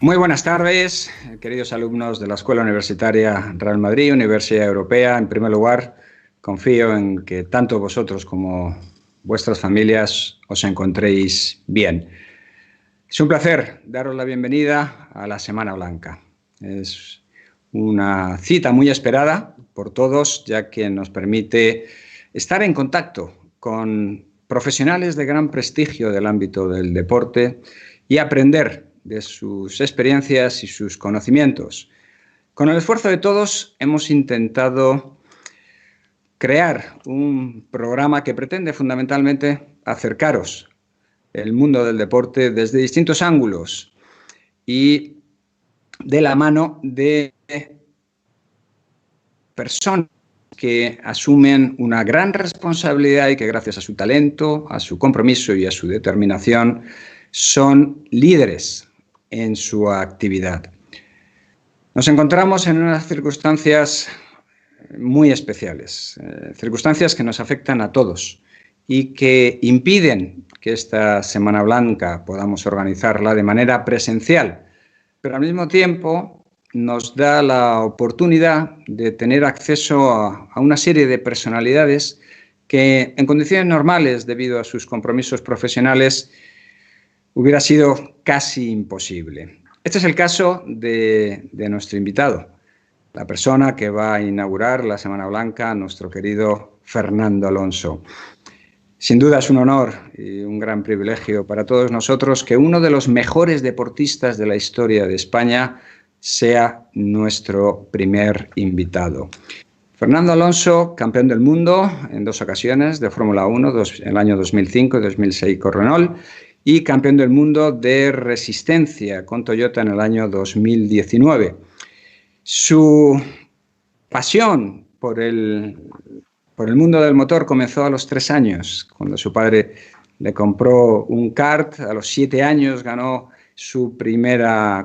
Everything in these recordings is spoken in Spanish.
Muy buenas tardes, queridos alumnos de la Escuela Universitaria Real Madrid, Universidad Europea. En primer lugar, confío en que tanto vosotros como vuestras familias os encontréis bien. Es un placer daros la bienvenida a la Semana Blanca. Es una cita muy esperada por todos, ya que nos permite estar en contacto con profesionales de gran prestigio del ámbito del deporte y aprender de sus experiencias y sus conocimientos. Con el esfuerzo de todos hemos intentado crear un programa que pretende fundamentalmente acercaros el mundo del deporte desde distintos ángulos y de la mano de personas que asumen una gran responsabilidad y que gracias a su talento, a su compromiso y a su determinación son líderes en su actividad. Nos encontramos en unas circunstancias muy especiales, circunstancias que nos afectan a todos y que impiden que esta Semana Blanca podamos organizarla de manera presencial, pero al mismo tiempo nos da la oportunidad de tener acceso a una serie de personalidades que en condiciones normales, debido a sus compromisos profesionales, hubiera sido casi imposible. Este es el caso de nuestro invitado, la persona que va a inaugurar la Semana Blanca, nuestro querido Fernando Alonso. Sin duda es un honor y un gran privilegio para todos nosotros que uno de los mejores deportistas de la historia de España sea nuestro primer invitado. Fernando Alonso, campeón del mundo en 2 ocasiones de Fórmula 1, en el año 2005 y 2006 con Renault, y campeón del mundo de resistencia con Toyota en el año 2019. Su pasión por el mundo del motor comenzó a los 3 años, cuando su padre le compró un kart. A los 7 años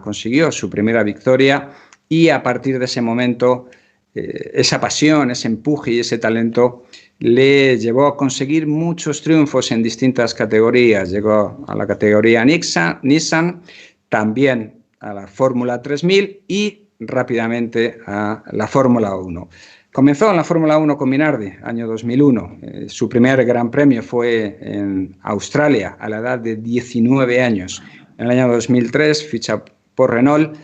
consiguió su primera victoria, y a partir de ese momento esa pasión, ese empuje y ese talento le llevó a conseguir muchos triunfos en distintas categorías. Llegó a la categoría Nissan, también a la Fórmula 3000 y rápidamente a la Fórmula 1. Comenzó en la Fórmula 1 con Minardi, año 2001. Su primer gran premio fue en Australia a la edad de 19 años. En el año 2003 ficha por Renault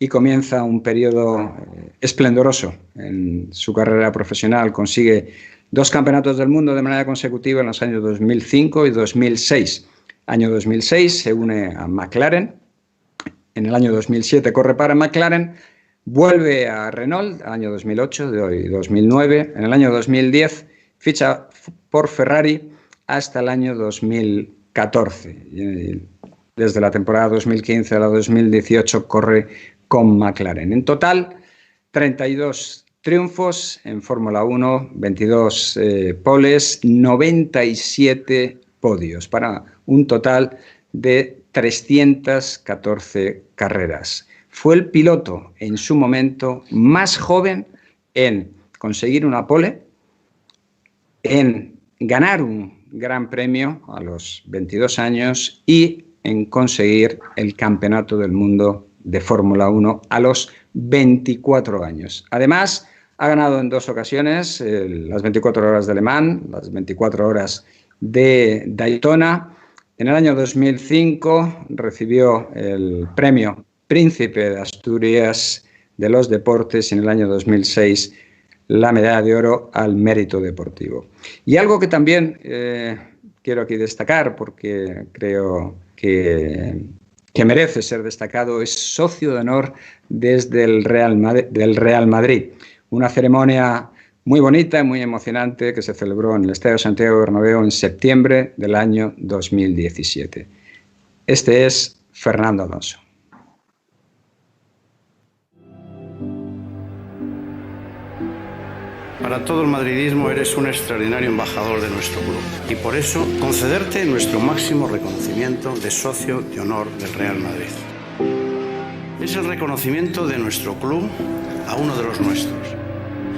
y comienza un periodo esplendoroso en su carrera profesional. Consigue 2 campeonatos del mundo de manera consecutiva en los años 2005 y 2006. Año 2006 se une a McLaren. En el año 2007 corre para McLaren. Vuelve a Renault, año 2008 y 2009. En el año 2010 ficha por Ferrari hasta el año 2014. Desde la temporada 2015 a la 2018 corre con McLaren. En total, 32 triunfos en Fórmula 1, 22 poles, 97 podios, para un total de 314 carreras. Fue el piloto en su momento más joven en conseguir una pole, en ganar un gran premio a los 22 años y en conseguir el campeonato del mundo de Fórmula 1 a los 24 años. Además, ha ganado en 2 ocasiones las 24 horas de Le Mans, las 24 horas de Daytona. En el año 2005 recibió el premio Príncipe de Asturias de los Deportes y en el año 2006 la medalla de oro al mérito deportivo. Y algo que también quiero aquí destacar, porque creo que merece ser destacado, es socio de honor desde el Real Madrid. Una ceremonia muy bonita y muy emocionante que se celebró en el Estadio Santiago Bernabéu en septiembre del año 2017. Este es Fernando Alonso. Para todo el madridismo eres un extraordinario embajador de nuestro club y por eso concederte nuestro máximo reconocimiento de socio de honor del Real Madrid. Es el reconocimiento de nuestro club a uno de los nuestros,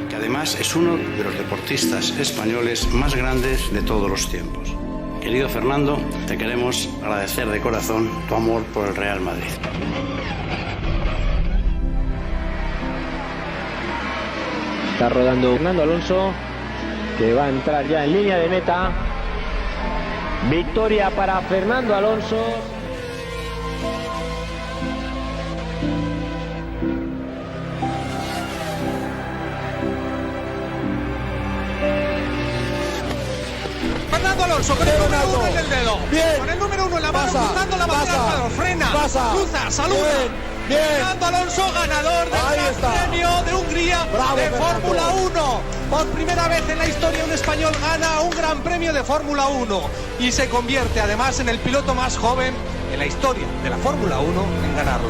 que además es uno de los deportistas españoles más grandes de todos los tiempos. Querido Fernando, te queremos agradecer de corazón tu amor por el Real Madrid. Está rodando Fernando Alonso, que va a entrar ya en línea de meta. Victoria para Fernando Alonso. Fernando Alonso con el número 1 en el dedo. Bien. Con el número 1 en la mano, cruzando la bandera, frena, cruza, saluda. Bien. Fernando Alonso, ganador del Gran Premio de Hungría. Bravo, de Fórmula 1. Por primera vez en la historia un español gana un Gran Premio de Fórmula 1 y se convierte además en el piloto más joven en la historia de la Fórmula 1 en ganarlo.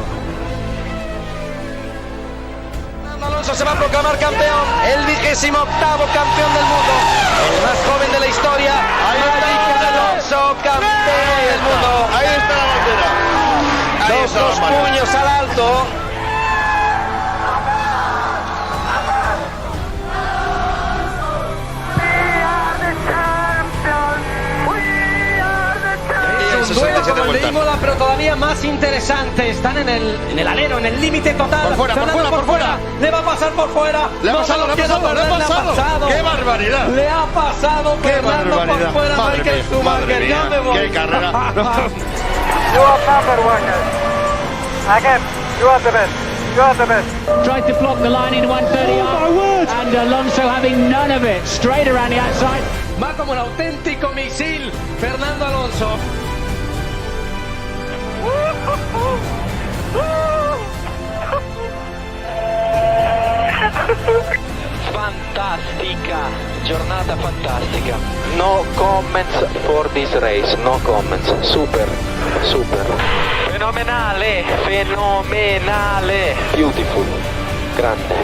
Alonso se va a proclamar campeón, el 28º campeón del mundo, el más joven de la historia. Alonso, campeón del mundo. Ahí está la bandera. Dos puños al alto. Un duelo como el de Imola, pero todavía más interesante. Están en el alero, en el límite total. Por fuera. Le va a pasar por fuera. Le ha pasado. ¡Qué barbaridad! Le ha pasado Fernando por fuera. Michael Schumacher. Ya me voy. ¡Qué carrera! You are number one. Again, you are the best. You are the best. Tried to block the line in 130, and Alonso having none of it. Straight around the outside. Va como un auténtico misil Fernando Alonso. Fantastica, giornata fantastica. No comments for this race, no comments. Super. Fenomenale. Beautiful, grande.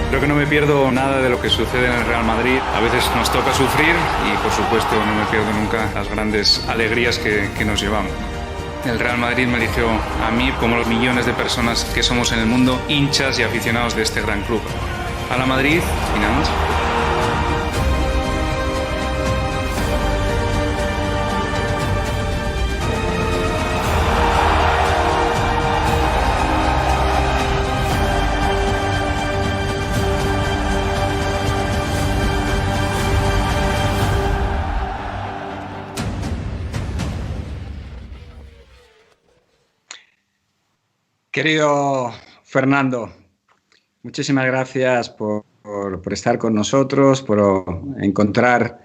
Creo que no me pierdo nada de lo que sucede en el Real Madrid. A veces nos toca sufrir y, por supuesto, no me pierdo nunca las grandes alegrías que nos llevamos. El Real Madrid me eligió a mí, como los millones de personas que somos en el mundo, hinchas y aficionados de este gran club. A la Madrid y nada más. Querido Fernando, muchísimas gracias por estar con nosotros, por encontrar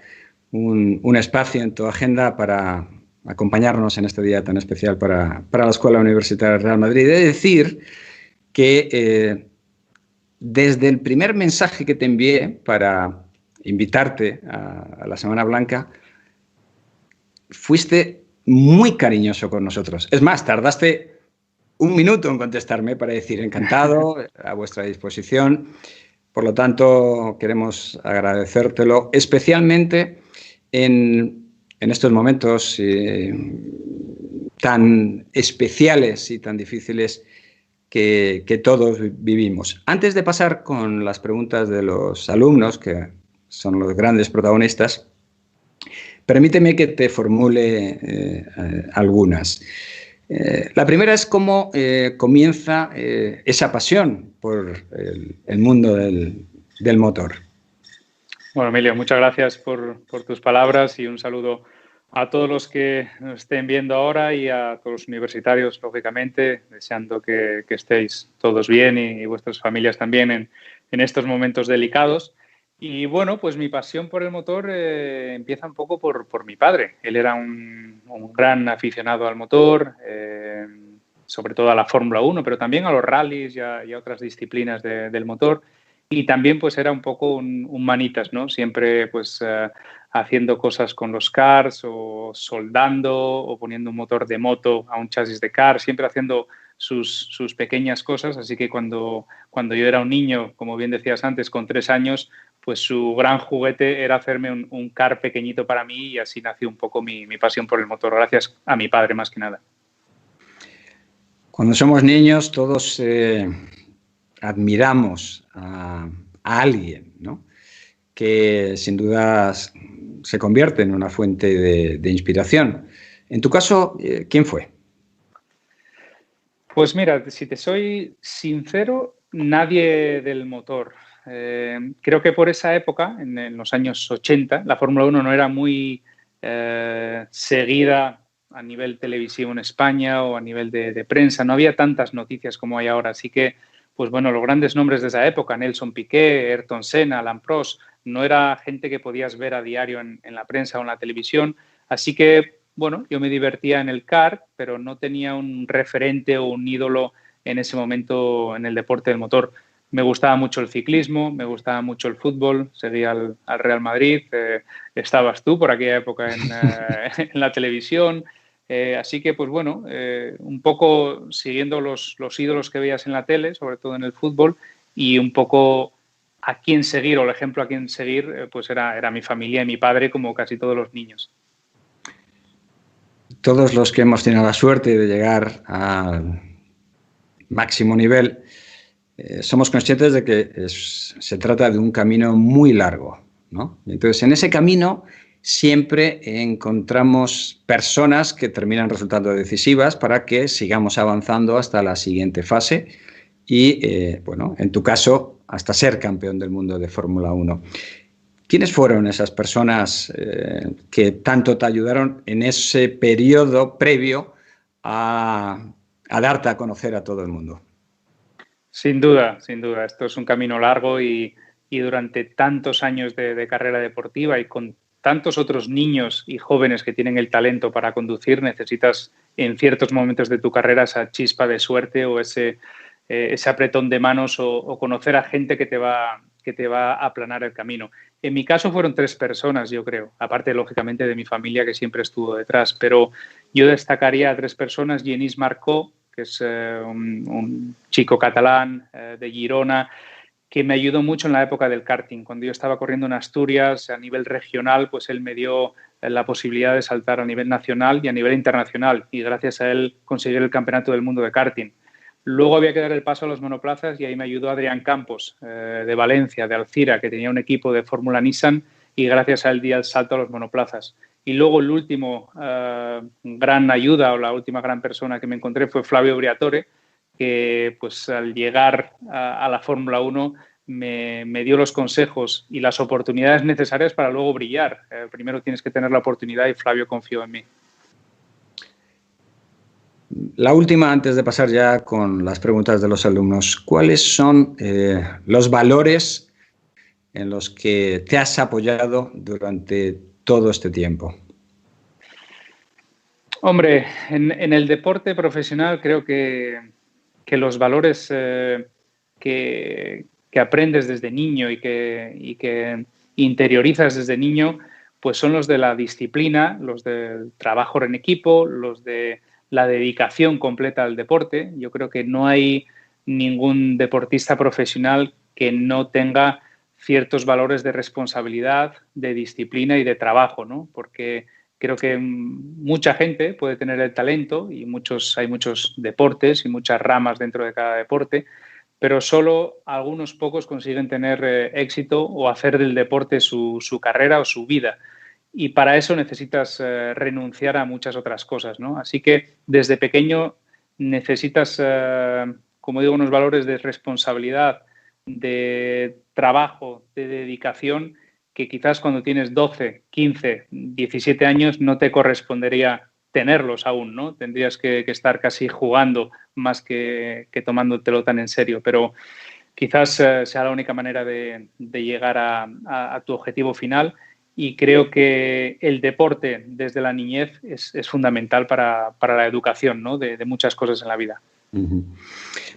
un espacio en tu agenda para acompañarnos en este día tan especial para la Escuela Universitaria del Real Madrid. He de decir que desde el primer mensaje que te envié para invitarte a la Semana Blanca, fuiste muy cariñoso con nosotros. Es más, tardaste un minuto en contestarme para decir encantado, a vuestra disposición. Por lo tanto, queremos agradecértelo, especialmente en estos momentos tan especiales y tan difíciles que todos vivimos. Antes de pasar con las preguntas de los alumnos, que son los grandes protagonistas, permíteme que te formule algunas. La primera es cómo comienza esa pasión por el mundo del motor. Bueno, Emilio, muchas gracias por tus palabras y un saludo A todos los que nos estén viendo ahora y a todos los universitarios, lógicamente, deseando que estéis todos bien y vuestras familias también en estos momentos delicados. Y bueno, pues mi pasión por el motor empieza un poco por mi padre. Él era un gran aficionado al motor, sobre todo a la Fórmula 1, pero también a los rallies y a otras disciplinas del motor. Y también pues era un poco un manitas, ¿no? Siempre pues haciendo cosas con los cars o soldando o poniendo un motor de moto a un chasis de car, siempre haciendo sus pequeñas cosas. Así que cuando yo era un niño, como bien decías antes, con 3 años, pues su gran juguete era hacerme un car pequeñito para mí y así nació un poco mi pasión por el motor, gracias a mi padre más que nada. Cuando somos niños todos admiramos a alguien, ¿no? Que sin duda se convierte en una fuente de inspiración. En tu caso, ¿quién fue? Pues mira, si te soy sincero, nadie del motor. Creo que por esa época, en los años 80, la Fórmula 1 no era muy seguida a nivel televisivo en España o a nivel de prensa. No había tantas noticias como hay ahora. Así que, pues bueno, los grandes nombres de esa época, Nelson Piquet, Ayrton Senna, Alain Prost, no era gente que podías ver a diario en la prensa o en la televisión. Así que, bueno, yo me divertía en el kart, pero no tenía un referente o un ídolo en ese momento en el deporte del motor. Me gustaba mucho el ciclismo, me gustaba mucho el fútbol, seguía al Real Madrid, estabas tú por aquella época en la televisión. Así que, pues bueno, un poco siguiendo los ídolos que veías en la tele, sobre todo en el fútbol, y un poco a quién seguir o el ejemplo a quién seguir, pues era mi familia y mi padre, como casi todos los niños. Todos los que hemos tenido la suerte de llegar al máximo nivel, somos conscientes de que se trata de un camino muy largo, ¿no? Entonces, en ese camino siempre encontramos personas que terminan resultando decisivas para que sigamos avanzando hasta la siguiente fase y, bueno, en tu caso, hasta ser campeón del mundo de Fórmula 1. ¿Quiénes fueron esas personas que tanto te ayudaron en ese periodo previo a darte a conocer a todo el mundo? Sin duda, sin duda. Esto es un camino largo y durante tantos años de carrera deportiva y con tantos otros niños y jóvenes que tienen el talento para conducir, necesitas en ciertos momentos de tu carrera esa chispa de suerte o ese apretón de manos o conocer a gente que te va a aplanar el camino. En mi caso fueron 3 personas, yo creo, aparte, lógicamente, de mi familia que siempre estuvo detrás, pero yo destacaría a 3 personas. Genís Marcó, que es un chico catalán de Girona, que me ayudó mucho en la época del karting. Cuando yo estaba corriendo en Asturias a nivel regional, pues él me dio la posibilidad de saltar a nivel nacional y a nivel internacional, y gracias a él conseguí el campeonato del mundo de karting. Luego había que dar el paso a los monoplazas y ahí me ayudó Adrián Campos, de Valencia, de Alcira, que tenía un equipo de Fórmula Nissan, y gracias a él di el salto a los monoplazas. Y luego el último gran ayuda o la última gran persona que me encontré fue Flavio Briatore, que pues al llegar a la Fórmula 1 me dio los consejos y las oportunidades necesarias para luego brillar. Primero tienes que tener la oportunidad y Flavio confió en mí. La última, antes de pasar ya con las preguntas de los alumnos, ¿cuáles son los valores en los que te has apoyado durante todo este tiempo? Hombre, en el deporte profesional creo que los valores que aprendes desde niño y que interiorizas desde niño, pues son los de la disciplina, los del trabajo en equipo, los de la dedicación completa al deporte. Yo creo que no hay ningún deportista profesional que no tenga ciertos valores de responsabilidad, de disciplina y de trabajo, ¿no? Porque creo que mucha gente puede tener el talento y hay muchos deportes y muchas ramas dentro de cada deporte, pero solo algunos pocos consiguen tener éxito o hacer del deporte su carrera o su vida. Y para eso necesitas renunciar a muchas otras cosas, ¿no? Así que desde pequeño necesitas, como digo, unos valores de responsabilidad, de trabajo, de dedicación, que quizás cuando tienes 12, 15, 17 años no te correspondería tenerlos aún, ¿no? Tendrías que estar casi jugando más que tomándotelo tan en serio, pero quizás sea la única manera de llegar a tu objetivo final, y creo que el deporte desde la niñez es fundamental para la educación, ¿no? de muchas cosas en la vida.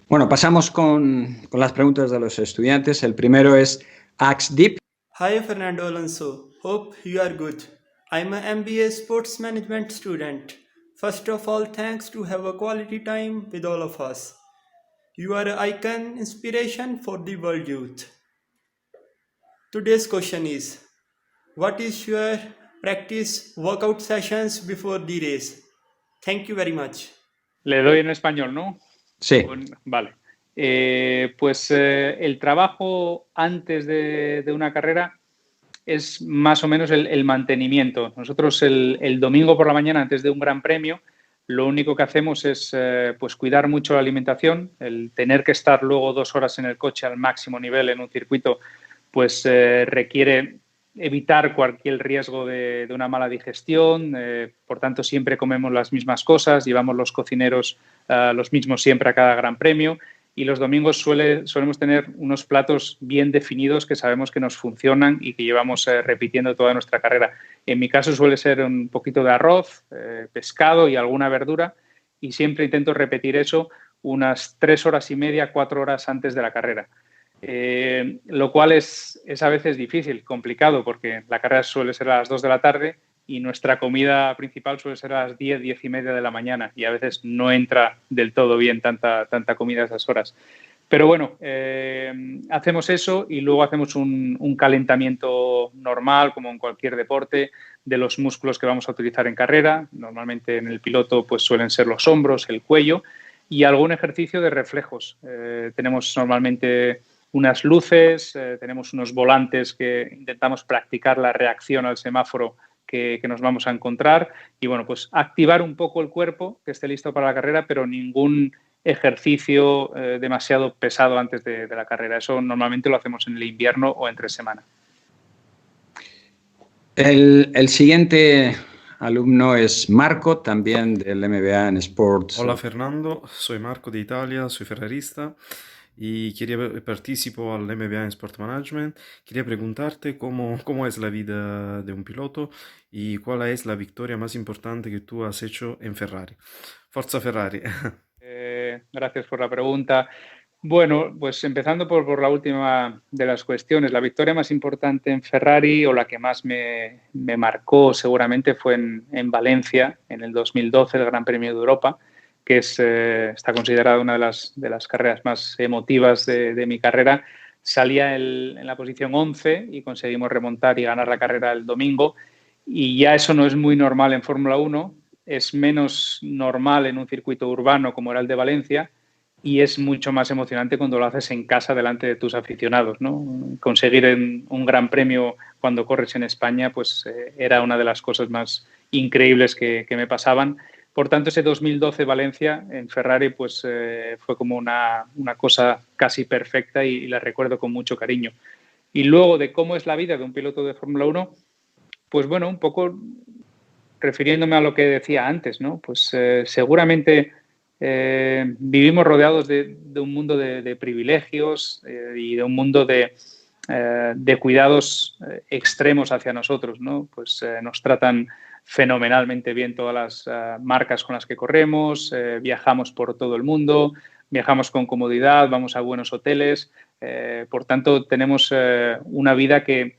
Bueno, pasamos con las preguntas de los estudiantes. El primero es Axe Deep. Hi, Fernando Alonso. Hope you are good. I'm an MBA Sports Management student. First of all, thanks to have a quality time with all of us. You are an icon, inspiration for the world youth. Today's question is, what is your practice workout sessions before the race? Thank you very much. Le doy en español, ¿no? Sí. Vale. El trabajo antes de una carrera es más o menos el mantenimiento. Nosotros el domingo por la mañana, antes de un gran premio, lo único que hacemos es cuidar mucho la alimentación. El tener que estar luego 2 horas en el coche al máximo nivel en un circuito requiere evitar cualquier riesgo de una mala digestión. Por tanto, siempre comemos las mismas cosas, llevamos los cocineros los mismos siempre a cada gran premio, y los domingos solemos tener unos platos bien definidos que sabemos que nos funcionan y que llevamos repitiendo toda nuestra carrera. En mi caso suele ser un poquito de arroz, pescado y alguna verdura, y siempre intento repetir eso unas 3 horas y media, 4 horas antes de la carrera. Lo cual es a veces difícil, complicado, porque la carrera suele ser a las 2 de la tarde y nuestra comida principal suele ser a las 10, 10 y media de la mañana, y a veces no entra del todo bien tanta comida a esas horas. Pero bueno, hacemos eso y luego hacemos un calentamiento normal, como en cualquier deporte, de los músculos que vamos a utilizar en carrera. Normalmente en el piloto suelen ser los hombros, el cuello, y algún ejercicio de reflejos. Tenemos normalmente unas luces, tenemos unos volantes que intentamos practicar la reacción al semáforo que nos vamos a encontrar, y activar un poco el cuerpo, que esté listo para la carrera, pero ningún ejercicio demasiado pesado antes de la carrera. Eso normalmente lo hacemos en el invierno o entre semana. El siguiente alumno es Marco, también del MBA en Sports. Hola Fernando, soy Marco de Italia, soy ferrarista y participo al MBA en Sport Management. Quería preguntarte cómo es la vida de un piloto y cuál es la victoria más importante que tú has hecho en Ferrari. Forza Ferrari. Gracias por la pregunta. Bueno, empezando por la última de las cuestiones, la victoria más importante en Ferrari, o la que más me marcó seguramente, fue en Valencia, en el 2012, el Gran Premio de Europa, que está considerada una de las carreras más emotivas de mi carrera. Salía en la posición 11 y conseguimos remontar y ganar la carrera el domingo, y ya eso no es muy normal en Fórmula 1, es menos normal en un circuito urbano como era el de Valencia, y es mucho más emocionante cuando lo haces en casa delante de tus aficionados, ¿no? Conseguir un gran premio cuando corres en España era una de las cosas más increíbles que me pasaban. Por tanto, ese 2012 Valencia en Ferrari fue como una cosa casi perfecta, y la recuerdo con mucho cariño. Y luego, de cómo es la vida de un piloto de Fórmula 1, un poco refiriéndome a lo que decía antes, ¿no? Seguramente vivimos rodeados de un mundo de privilegios y de un mundo de cuidados extremos hacia nosotros, ¿no? Nos tratan fenomenalmente bien todas las marcas con las que corremos, viajamos por todo el mundo, viajamos con comodidad, vamos a buenos hoteles, por tanto tenemos una vida que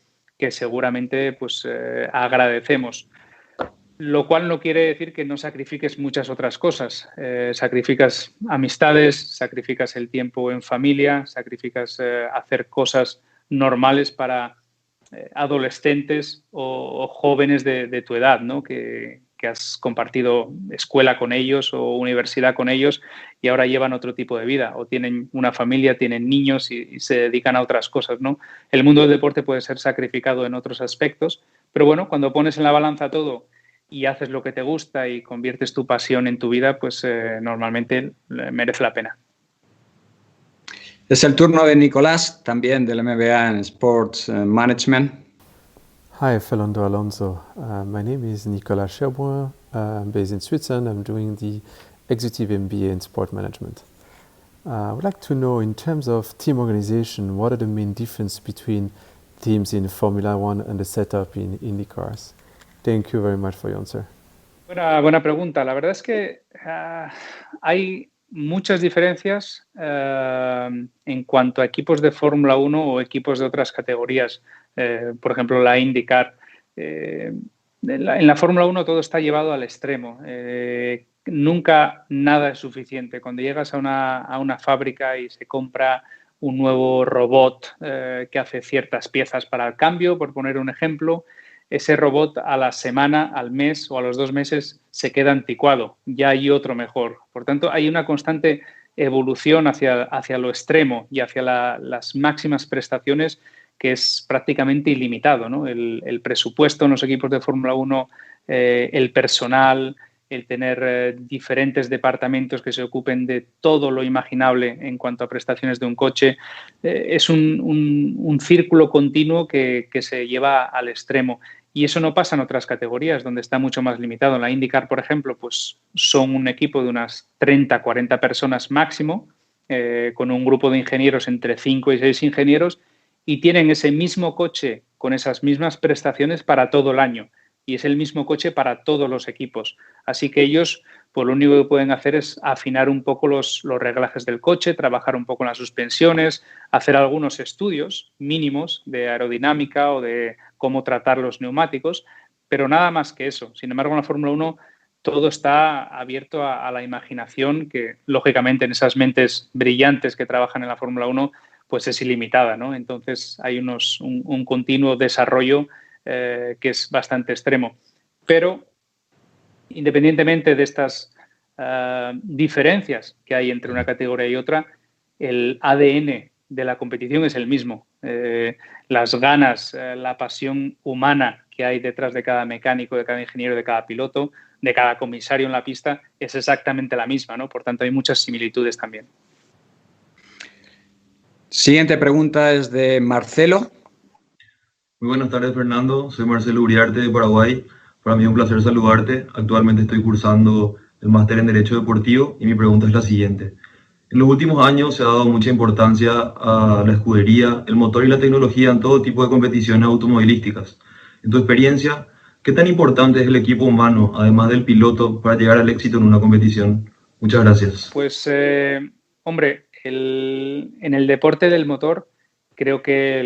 seguramente agradecemos. Lo cual no quiere decir que no sacrifiques muchas otras cosas. Sacrificas amistades, sacrificas el tiempo en familia, sacrificas hacer cosas normales para adolescentes o jóvenes de tu edad, ¿no? Que has compartido escuela con ellos o universidad con ellos, y ahora llevan otro tipo de vida, o tienen una familia, tienen niños y se dedican a otras cosas, ¿no? El mundo del deporte puede ser sacrificado en otros aspectos, pero bueno, cuando pones en la balanza todo y haces lo que te gusta y conviertes tu pasión en tu vida, normalmente merece la pena. Es el turno de Nicolás, también del MBA en Sports Management. Hi, Fernando Alonso. My name is Nicolas Cherboin. I'm based in Switzerland. I'm doing the Executive MBA in Sport Management. I would like to know, in terms of team organization, what are the main differences between teams in Formula One and the setup in IndyCars? Thank you very much for your answer. Buena pregunta. La verdad es que hay muchas diferencias en cuanto a equipos de Fórmula 1 o equipos de otras categorías. Por ejemplo, la IndyCar. En la Fórmula 1 todo está llevado al extremo. Nunca nada es suficiente. Cuando llegas a una fábrica y se compra un nuevo robot que hace ciertas piezas para el cambio, por poner un ejemplo, ese robot a la semana, al mes o a los 2 meses se queda anticuado. Ya hay otro mejor. Por tanto, hay una constante evolución hacia lo extremo y hacia las máximas prestaciones, que es prácticamente ilimitado, ¿no? El presupuesto en los equipos de Fórmula 1, el personal, el tener diferentes departamentos que se ocupen de todo lo imaginable en cuanto a prestaciones de un coche, es un círculo continuo que se lleva al extremo. Y eso no pasa en otras categorías, donde está mucho más limitado. En la IndyCar, por ejemplo, pues son un equipo de unas 30, 40 personas máximo, con un grupo de ingenieros entre 5 y 6 ingenieros, y tienen ese mismo coche con esas mismas prestaciones para todo el año. Y es el mismo coche para todos los equipos. Así que ellos, pues lo único que pueden hacer es afinar un poco los reglajes del coche, trabajar un poco en las suspensiones, hacer algunos estudios mínimos de aerodinámica o de cómo tratar los neumáticos, pero nada más que eso. Sin embargo, en la Fórmula 1 todo está abierto a la imaginación, que lógicamente en esas mentes brillantes que trabajan en la Fórmula 1 pues es ilimitada, ¿no? Entonces hay un continuo desarrollo que es bastante extremo. Pero independientemente de estas diferencias que hay entre una categoría y otra, el ADN de la competición es el mismo. Las ganas, la pasión humana que hay detrás de cada mecánico, de cada ingeniero, de cada piloto, de cada comisario en la pista, es exactamente la misma, ¿no? Por tanto, hay muchas similitudes también. Siguiente pregunta es de Marcelo. Muy buenas tardes, Fernando. Soy Marcelo Uriarte de Paraguay. Para mí es un placer saludarte. Actualmente estoy cursando el máster en Derecho Deportivo y mi pregunta es la siguiente. En los últimos años se ha dado mucha importancia a la escudería, el motor y la tecnología en todo tipo de competiciones automovilísticas. En tu experiencia, ¿qué tan importante es el equipo humano, además del piloto, para llegar al éxito en una competición? Muchas gracias. Pues, hombre, en el deporte del motor, creo que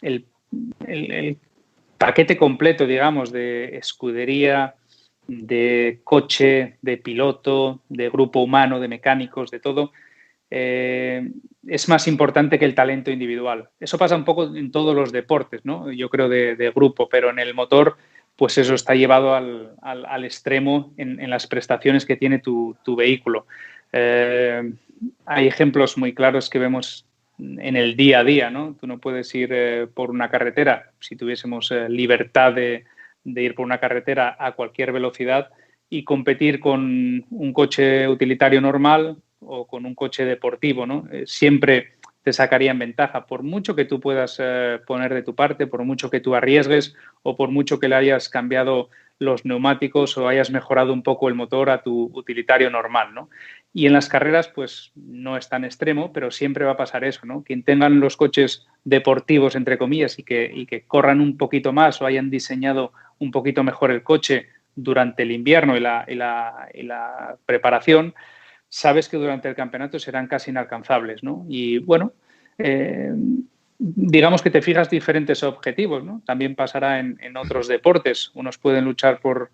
el paquete completo, digamos, de escudería, de coche, de piloto, de grupo humano, de mecánicos, de todo, es más importante que el talento individual. Eso pasa un poco en todos los deportes, ¿no? Yo creo de grupo, pero en el motor, pues eso está llevado al extremo en las prestaciones que tiene tu vehículo. Hay ejemplos muy claros que vemos en el día a día, ¿no? Tú no puedes ir por una carretera, si tuviésemos libertad de ir por una carretera a cualquier velocidad y competir con un coche utilitario normal o con un coche deportivo, ¿no? Siempre te sacarían ventaja, por mucho que tú puedas poner de tu parte, por mucho que tú arriesgues o por mucho que le hayas cambiado los neumáticos o hayas mejorado un poco el motor a tu utilitario normal, ¿no? Y en las carreras, pues no es tan extremo, pero siempre va a pasar eso, ¿no? Quien tengan los coches deportivos, entre comillas, y que corran un poquito más o hayan diseñado un poquito mejor el coche durante el invierno y la preparación, sabes que durante el campeonato serán casi inalcanzables, ¿no? Y bueno, digamos que te fijas diferentes objetivos, ¿no? También pasará en otros deportes. Unos pueden luchar por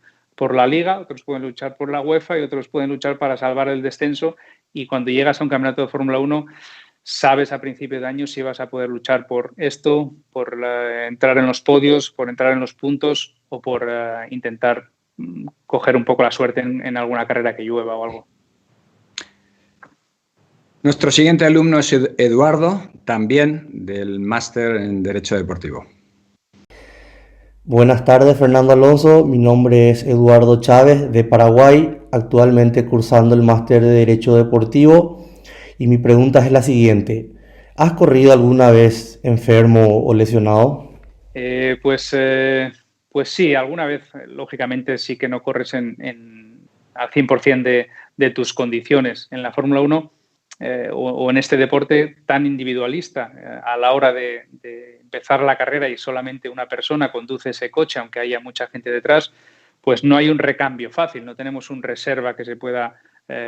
la Liga, otros pueden luchar por la UEFA y otros pueden luchar para salvar el descenso, y cuando llegas a un campeonato de Fórmula 1 sabes a principio de año si vas a poder luchar por esto, por entrar en los podios, por entrar en los puntos o por intentar coger un poco la suerte en alguna carrera que llueva o algo. Nuestro siguiente alumno es Eduardo, también del máster en Derecho Deportivo. Buenas tardes, Fernando Alonso. Mi nombre es Eduardo Chávez, de Paraguay, actualmente cursando el máster de Derecho Deportivo. Y mi pregunta es la siguiente. ¿Has corrido alguna vez enfermo o lesionado? Pues sí, alguna vez, lógicamente, sí que no corres al 100% de tus condiciones. En la Fórmula 1 o en este deporte tan individualista, a la hora de empezar la carrera y solamente una persona conduce ese coche, aunque haya mucha gente detrás, pues no hay un recambio fácil, no tenemos un reserva que se pueda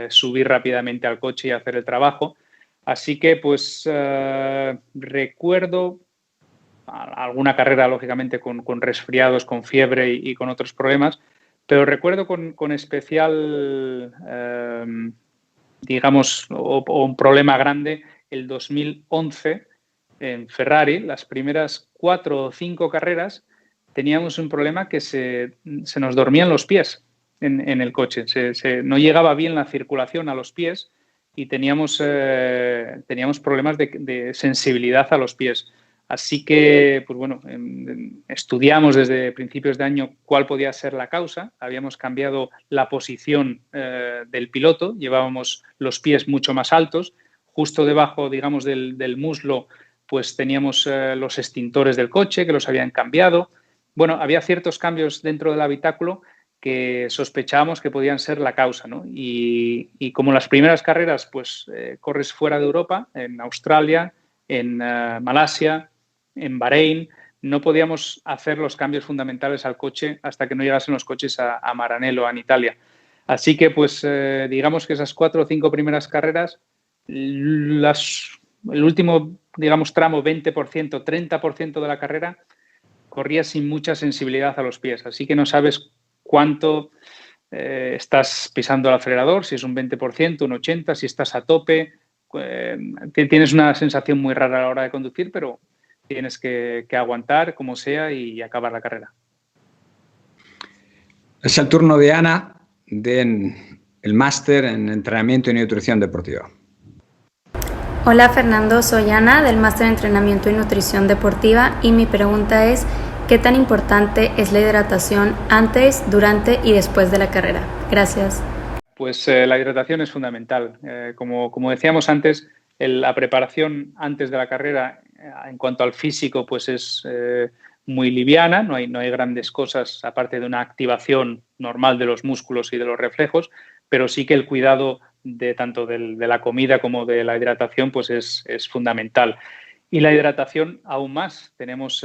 subir rápidamente al coche y hacer el trabajo. Así que, pues, recuerdo alguna carrera, lógicamente, con resfriados, con fiebre y con otros problemas, pero recuerdo con especial, digamos, o un problema grande, el 2011 en Ferrari, las primeras 4 o 5 carreras, teníamos un problema que se nos dormían los pies en el coche, no llegaba bien la circulación a los pies y teníamos problemas de sensibilidad a los pies. Así que, pues bueno, estudiamos desde principios de año cuál podía ser la causa. Habíamos cambiado la posición del piloto, llevábamos los pies mucho más altos. Justo debajo, digamos, del muslo, pues teníamos los extintores del coche que los habían cambiado. Bueno, había ciertos cambios dentro del habitáculo que sospechábamos que podían ser la causa, ¿no? Y como las primeras carreras, pues corres fuera de Europa, en Australia, en Malasia, en Bahrein, no podíamos hacer los cambios fundamentales al coche hasta que no llegasen los coches a Maranello, en Italia. Así que, pues, digamos que esas 4 o 5 primeras carreras, el último, digamos, tramo, 20%, 30% de la carrera, corría sin mucha sensibilidad a los pies. Así que no sabes cuánto estás pisando el acelerador, si es un 20%, un 80%, si estás a tope. Tienes una sensación muy rara a la hora de conducir, pero tienes que aguantar como sea y acabar la carrera. Es el turno de Ana del máster en entrenamiento y nutrición deportiva. Hola Fernando, soy Ana del máster en entrenamiento y nutrición deportiva y mi pregunta es ¿qué tan importante es la hidratación antes, durante y después de la carrera? Gracias. Pues la hidratación es fundamental. Como decíamos antes, la preparación antes de la carrera en cuanto al físico pues es muy liviana, no hay grandes cosas aparte de una activación normal de los músculos y de los reflejos, pero sí que el cuidado tanto de la comida como de la hidratación pues es fundamental. Y la hidratación aún más. Tenemos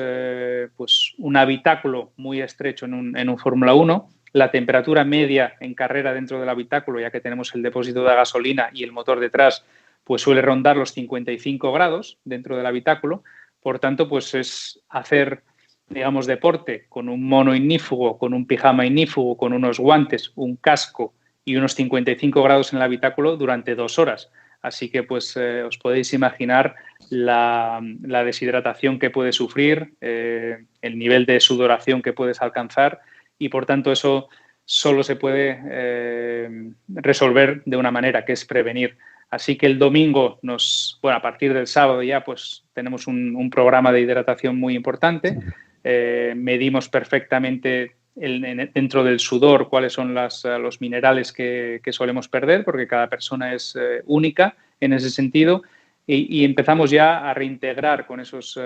pues un habitáculo muy estrecho en un Fórmula 1. La temperatura media en carrera dentro del habitáculo, ya que tenemos el depósito de gasolina y el motor detrás, pues suele rondar los 55 grados dentro del habitáculo. Por tanto, pues es hacer, digamos, deporte con un mono ignífugo, con un pijama ignífugo, con unos guantes, un casco y unos 55 grados en el habitáculo durante 2 horas. Así que, pues, os podéis imaginar la deshidratación que puedes sufrir, el nivel de sudoración que puedes alcanzar y, por tanto, eso solo se puede resolver de una manera, que es prevenir. Así que el domingo, a partir del sábado ya, pues tenemos un programa de hidratación muy importante. Medimos perfectamente dentro del sudor cuáles son los minerales que solemos perder, porque cada persona es única en ese sentido. Y empezamos ya a reintegrar con esos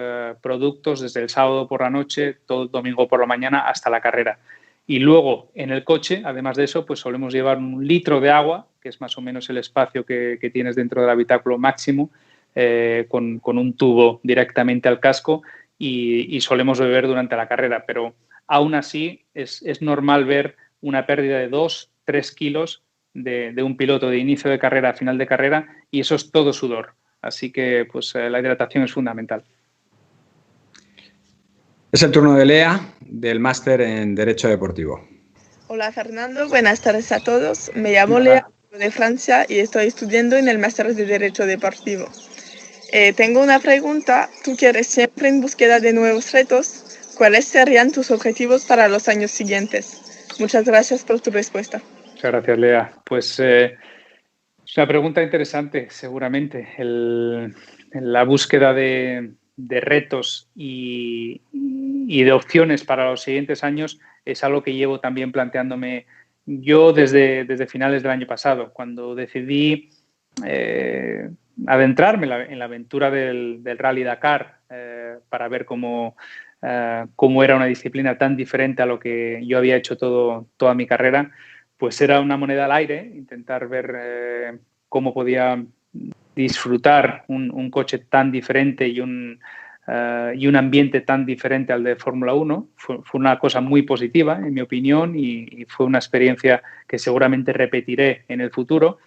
productos desde el sábado por la noche, todo el domingo por la mañana hasta la carrera. Y luego en el coche, además de eso, pues solemos llevar 1 litro de agua, que es más o menos el espacio que tienes dentro del habitáculo máximo, con un tubo directamente al casco y solemos beber durante la carrera. Pero aún así es normal ver una pérdida de 2-3 kilos de un piloto de inicio de carrera a final de carrera y eso es todo sudor. Así que pues la hidratación es fundamental. Es el turno de Lea, del máster en Derecho Deportivo. Hola Fernando, buenas tardes a todos. Me llamo Lea, de Francia y estoy estudiando en el máster de Derecho Deportivo. Tengo una pregunta. Tú que eres siempre en búsqueda de nuevos retos, ¿cuáles serían tus objetivos para los años siguientes? Muchas gracias por tu respuesta. Muchas gracias, Lea. Pues es una pregunta interesante, seguramente. La búsqueda de retos y de opciones para los siguientes años es algo que llevo también planteándome yo desde finales del año pasado, cuando decidí adentrarme en la aventura del Rally Dakar para ver cómo como era una disciplina tan diferente a lo que yo había hecho toda mi carrera, pues era una moneda al aire, intentar ver cómo podía disfrutar un coche tan diferente y un ambiente tan diferente al de Fórmula 1. Fue una cosa muy positiva, en mi opinión, y fue una experiencia que seguramente repetiré en el futuro.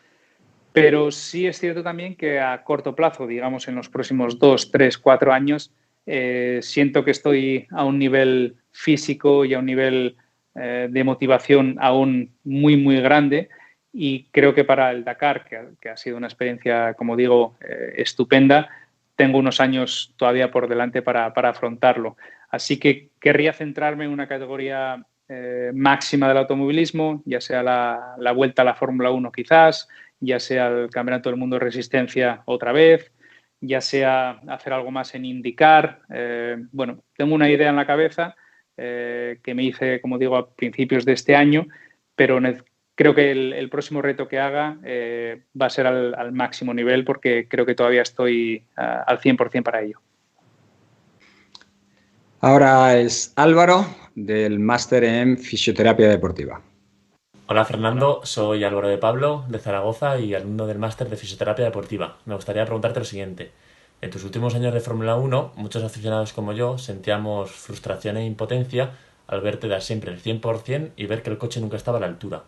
Pero sí es cierto también que a corto plazo, digamos en los próximos 2, 3, 4 años, siento que estoy a un nivel físico y a un nivel de motivación aún muy, muy grande, y creo que para el Dakar, que ha sido una experiencia, como digo, estupenda, tengo unos años todavía por delante para afrontarlo. Así que querría centrarme en una categoría máxima del automovilismo, ya sea la vuelta a la Fórmula 1 quizás, ya sea el Campeonato del Mundo de Resistencia otra vez, ya sea hacer algo más en IndyCar. Bueno, tengo una idea en la cabeza que me hice, como digo, a principios de este año, pero creo que el próximo reto que haga va a ser al máximo nivel, porque creo que todavía estoy al 100% para ello. Ahora es Álvaro, del Máster en Fisioterapia Deportiva. Hola Fernando, soy Álvaro de Pablo, de Zaragoza y alumno del Máster de Fisioterapia Deportiva. Me gustaría preguntarte lo siguiente. En tus últimos años de Fórmula 1, muchos aficionados como yo sentíamos frustración e impotencia al verte dar siempre el 100% y ver que el coche nunca estaba a la altura.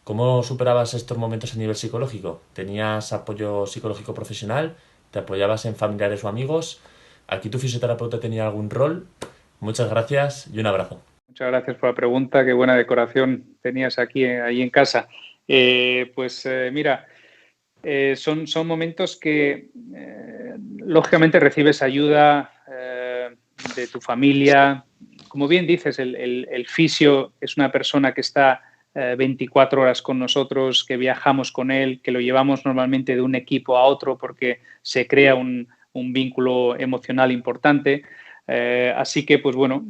¿Cómo superabas estos momentos a nivel psicológico? ¿Tenías apoyo psicológico profesional? ¿Te apoyabas en familiares o amigos? ¿Aquí tu fisioterapeuta tenía algún rol? Muchas gracias y un abrazo. Muchas gracias por la pregunta. Qué buena decoración tenías ahí en casa. Mira, son momentos que lógicamente recibes ayuda de tu familia. Como bien dices, el fisio es una persona que está 24 horas con nosotros, que viajamos con él, que lo llevamos normalmente de un equipo a otro porque se crea un vínculo emocional importante. Así que, pues bueno,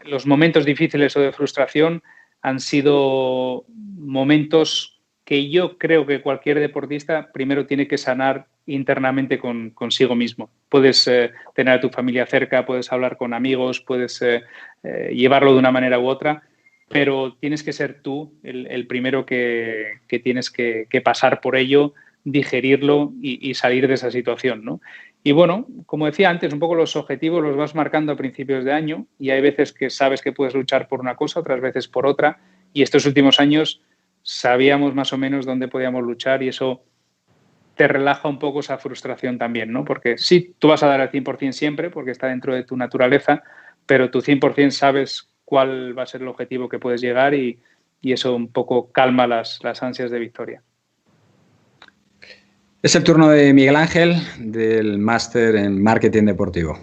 los momentos difíciles o de frustración han sido momentos que yo creo que cualquier deportista primero tiene que sanar internamente consigo mismo. Puedes tener a tu familia cerca, puedes hablar con amigos, puedes llevarlo de una manera u otra, pero tienes que ser tú el primero que tienes que pasar por ello, digerirlo y salir de esa situación, ¿no? Y bueno, como decía antes, un poco los objetivos los vas marcando a principios de año, y hay veces que sabes que puedes luchar por una cosa, otras veces por otra, y estos últimos años sabíamos más o menos dónde podíamos luchar, y eso te relaja un poco esa frustración también, ¿no? Porque sí, tú vas a dar el 100% siempre, porque está dentro de tu naturaleza, pero tu 100% sabes cuál va a ser el objetivo que puedes llegar, y eso un poco calma las ansias de victoria. Es el turno de Miguel Ángel, del Máster en Marketing Deportivo.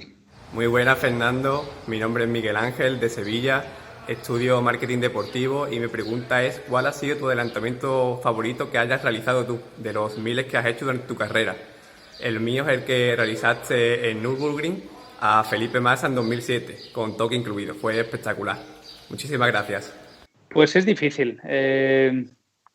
Muy buena, Fernando. Mi nombre es Miguel Ángel, de Sevilla. Estudio Marketing Deportivo y mi pregunta es: ¿cuál ha sido tu adelantamiento favorito que hayas realizado tú, de los miles que has hecho durante tu carrera? El mío es el que realizaste en Nürburgring a Felipe Massa en 2007, con toque incluido. Fue espectacular. Muchísimas gracias. Pues es difícil.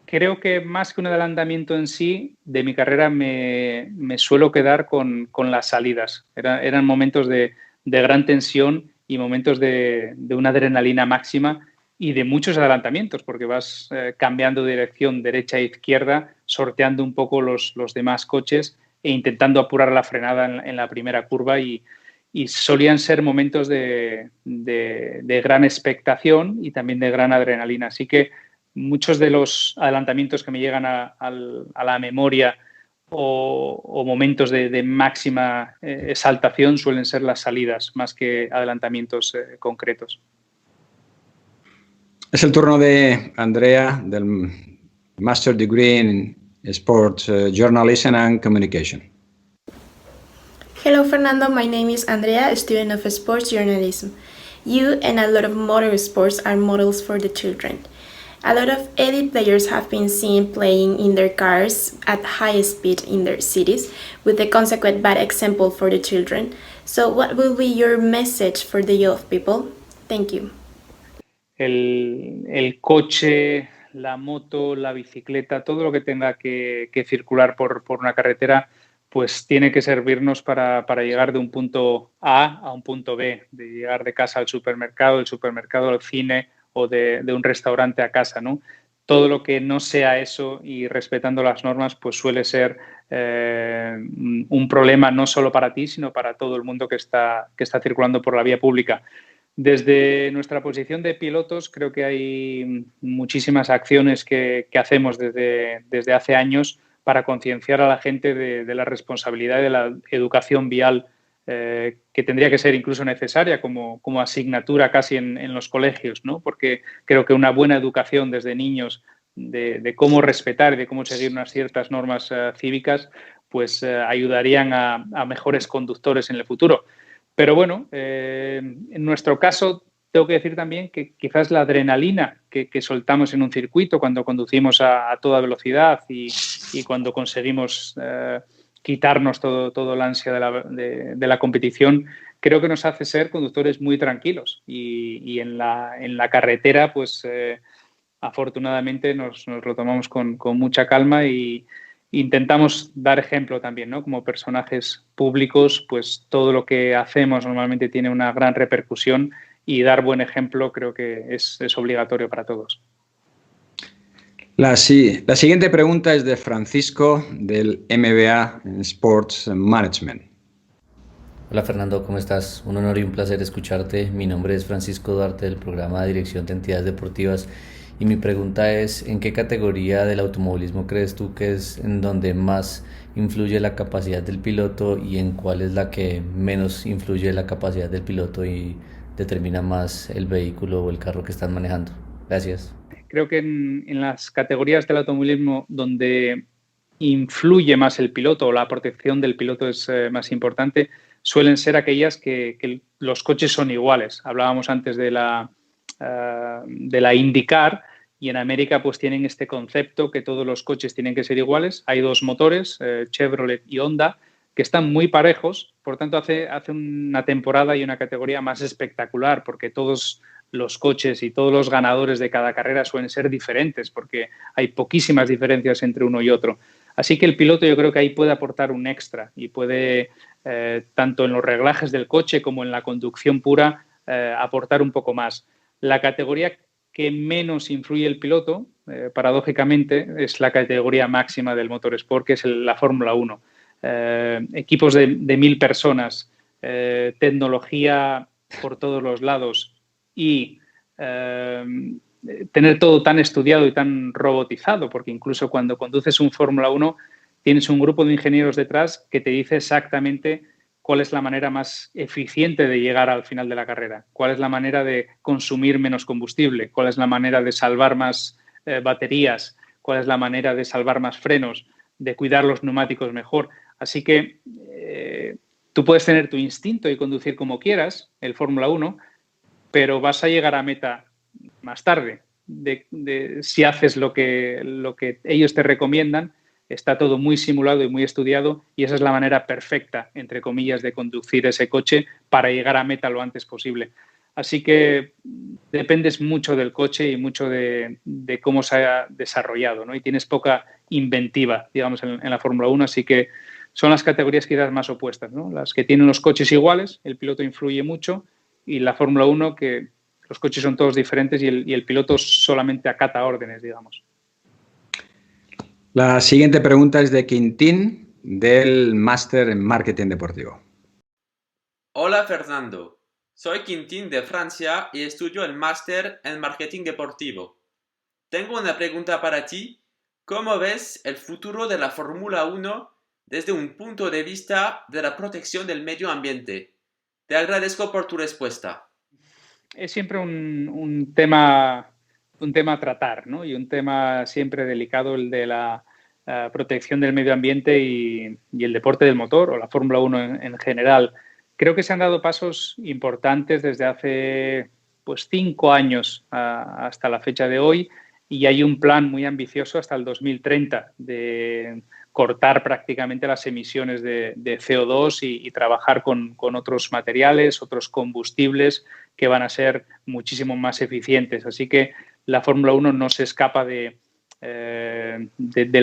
Creo que más que un adelantamiento en sí, de mi carrera me suelo quedar con las salidas. Eran momentos de gran tensión y momentos de una adrenalina máxima y de muchos adelantamientos, porque vas cambiando de dirección derecha e izquierda, sorteando un poco los demás coches e intentando apurar la frenada en la primera curva, y solían ser momentos de gran expectación y también de gran adrenalina. Así que muchos de los adelantamientos que me llegan a la memoria o momentos de máxima exaltación suelen ser las salidas, más que adelantamientos concretos. Es el turno de Andrea, del Master Degree in Sports Journalism and Communication. Hello Fernando, my name is Andrea, a student of sports journalism. You and a lot of motorsports are models for the children. A lot of elite players have been seen playing in their cars at high speed in their cities, with the consequent bad example for the children. So what will be your message for the young people? Thank you. El coche, la moto, la bicicleta, todo lo que tenga que circular por una carretera, pues tiene que servirnos para llegar de un punto A a un punto B, de llegar de casa al supermercado, del supermercado al cine o de un restaurante a casa, ¿no? Todo lo que no sea eso y respetando las normas, pues suele ser un problema no solo para ti, sino para todo el mundo que está circulando por la vía pública. Desde nuestra posición de pilotos, creo que hay muchísimas acciones que hacemos desde hace años para concienciar a la gente de la responsabilidad de la educación vial, que tendría que ser incluso necesaria como asignatura casi en los colegios, ¿no? Porque creo que una buena educación desde niños de cómo respetar y de cómo seguir unas ciertas normas cívicas, pues ayudarían a mejores conductores en el futuro. Pero bueno, en nuestro caso tengo que decir también que quizás la adrenalina que soltamos en un circuito cuando conducimos a toda velocidad y cuando conseguimos quitarnos todo el ansia de la competición, creo que nos hace ser conductores muy tranquilos y en la carretera, pues afortunadamente nos lo tomamos con mucha calma y intentamos dar ejemplo también, ¿no? Como personajes públicos, pues todo lo que hacemos normalmente tiene una gran repercusión y dar buen ejemplo creo que es obligatorio para todos. La siguiente pregunta es de Francisco, del MBA en Sports Management. Hola Fernando, ¿cómo estás? Un honor y un placer escucharte. Mi nombre es Francisco Duarte del programa de Dirección de Entidades Deportivas y mi pregunta es, ¿en qué categoría del automovilismo crees tú que es en donde más influye la capacidad del piloto y en cuál es la que menos influye la capacidad del piloto y determina más el vehículo o el carro que están manejando? Gracias. Creo que en las categorías del automovilismo donde influye más el piloto o la protección del piloto es más importante, suelen ser aquellas que los coches son iguales. Hablábamos antes de la IndyCar y en América pues tienen este concepto que todos los coches tienen que ser iguales. Hay dos motores, Chevrolet y Honda, que están muy parejos, por tanto hace una temporada y una categoría más espectacular porque todos los coches y todos los ganadores de cada carrera suelen ser diferentes porque hay poquísimas diferencias entre uno y otro. Así que el piloto yo creo que ahí puede aportar un extra y puede, tanto en los reglajes del coche como en la conducción pura, aportar un poco más. La categoría que menos influye el piloto, paradójicamente, es la categoría máxima del motorsport, que es la Fórmula 1. Equipos de 1.000 personas, tecnología por todos los lados y tener todo tan estudiado y tan robotizado, porque incluso cuando conduces un Fórmula 1 tienes un grupo de ingenieros detrás que te dice exactamente cuál es la manera más eficiente de llegar al final de la carrera, cuál es la manera de consumir menos combustible, cuál es la manera de salvar más baterías, cuál es la manera de salvar más frenos, de cuidar los neumáticos mejor. Así que tú puedes tener tu instinto y conducir como quieras, el Fórmula 1, pero vas a llegar a meta más tarde. Si haces lo que ellos te recomiendan, está todo muy simulado y muy estudiado y esa es la manera perfecta, entre comillas, de conducir ese coche para llegar a meta lo antes posible. Así que dependes mucho del coche y mucho de cómo se ha desarrollado, ¿no? Y tienes poca inventiva, digamos, en la Fórmula 1, así que son las categorías quizás más opuestas, ¿no? Las que tienen los coches iguales, el piloto influye mucho, y la Fórmula 1 que los coches son todos diferentes y el piloto solamente acata órdenes, digamos. La siguiente pregunta es de Quintín, del Máster en Marketing Deportivo. Hola Fernando, soy Quintín de Francia y estudio el Máster en Marketing Deportivo. Tengo una pregunta para ti. ¿Cómo ves el futuro de la Fórmula 1 desde un punto de vista de la protección del medio ambiente? Te agradezco por tu respuesta. Es siempre un tema a tratar, ¿no? Y un tema siempre delicado, el de la protección del medio ambiente y el deporte del motor o la Fórmula 1 en general. Creo que se han dado pasos importantes desde hace 5 años hasta la fecha de hoy y hay un plan muy ambicioso hasta el 2030 de cortar prácticamente las emisiones de CO2 y trabajar con otros materiales, otros combustibles que van a ser muchísimo más eficientes. Así que la Fórmula 1 no se escapa del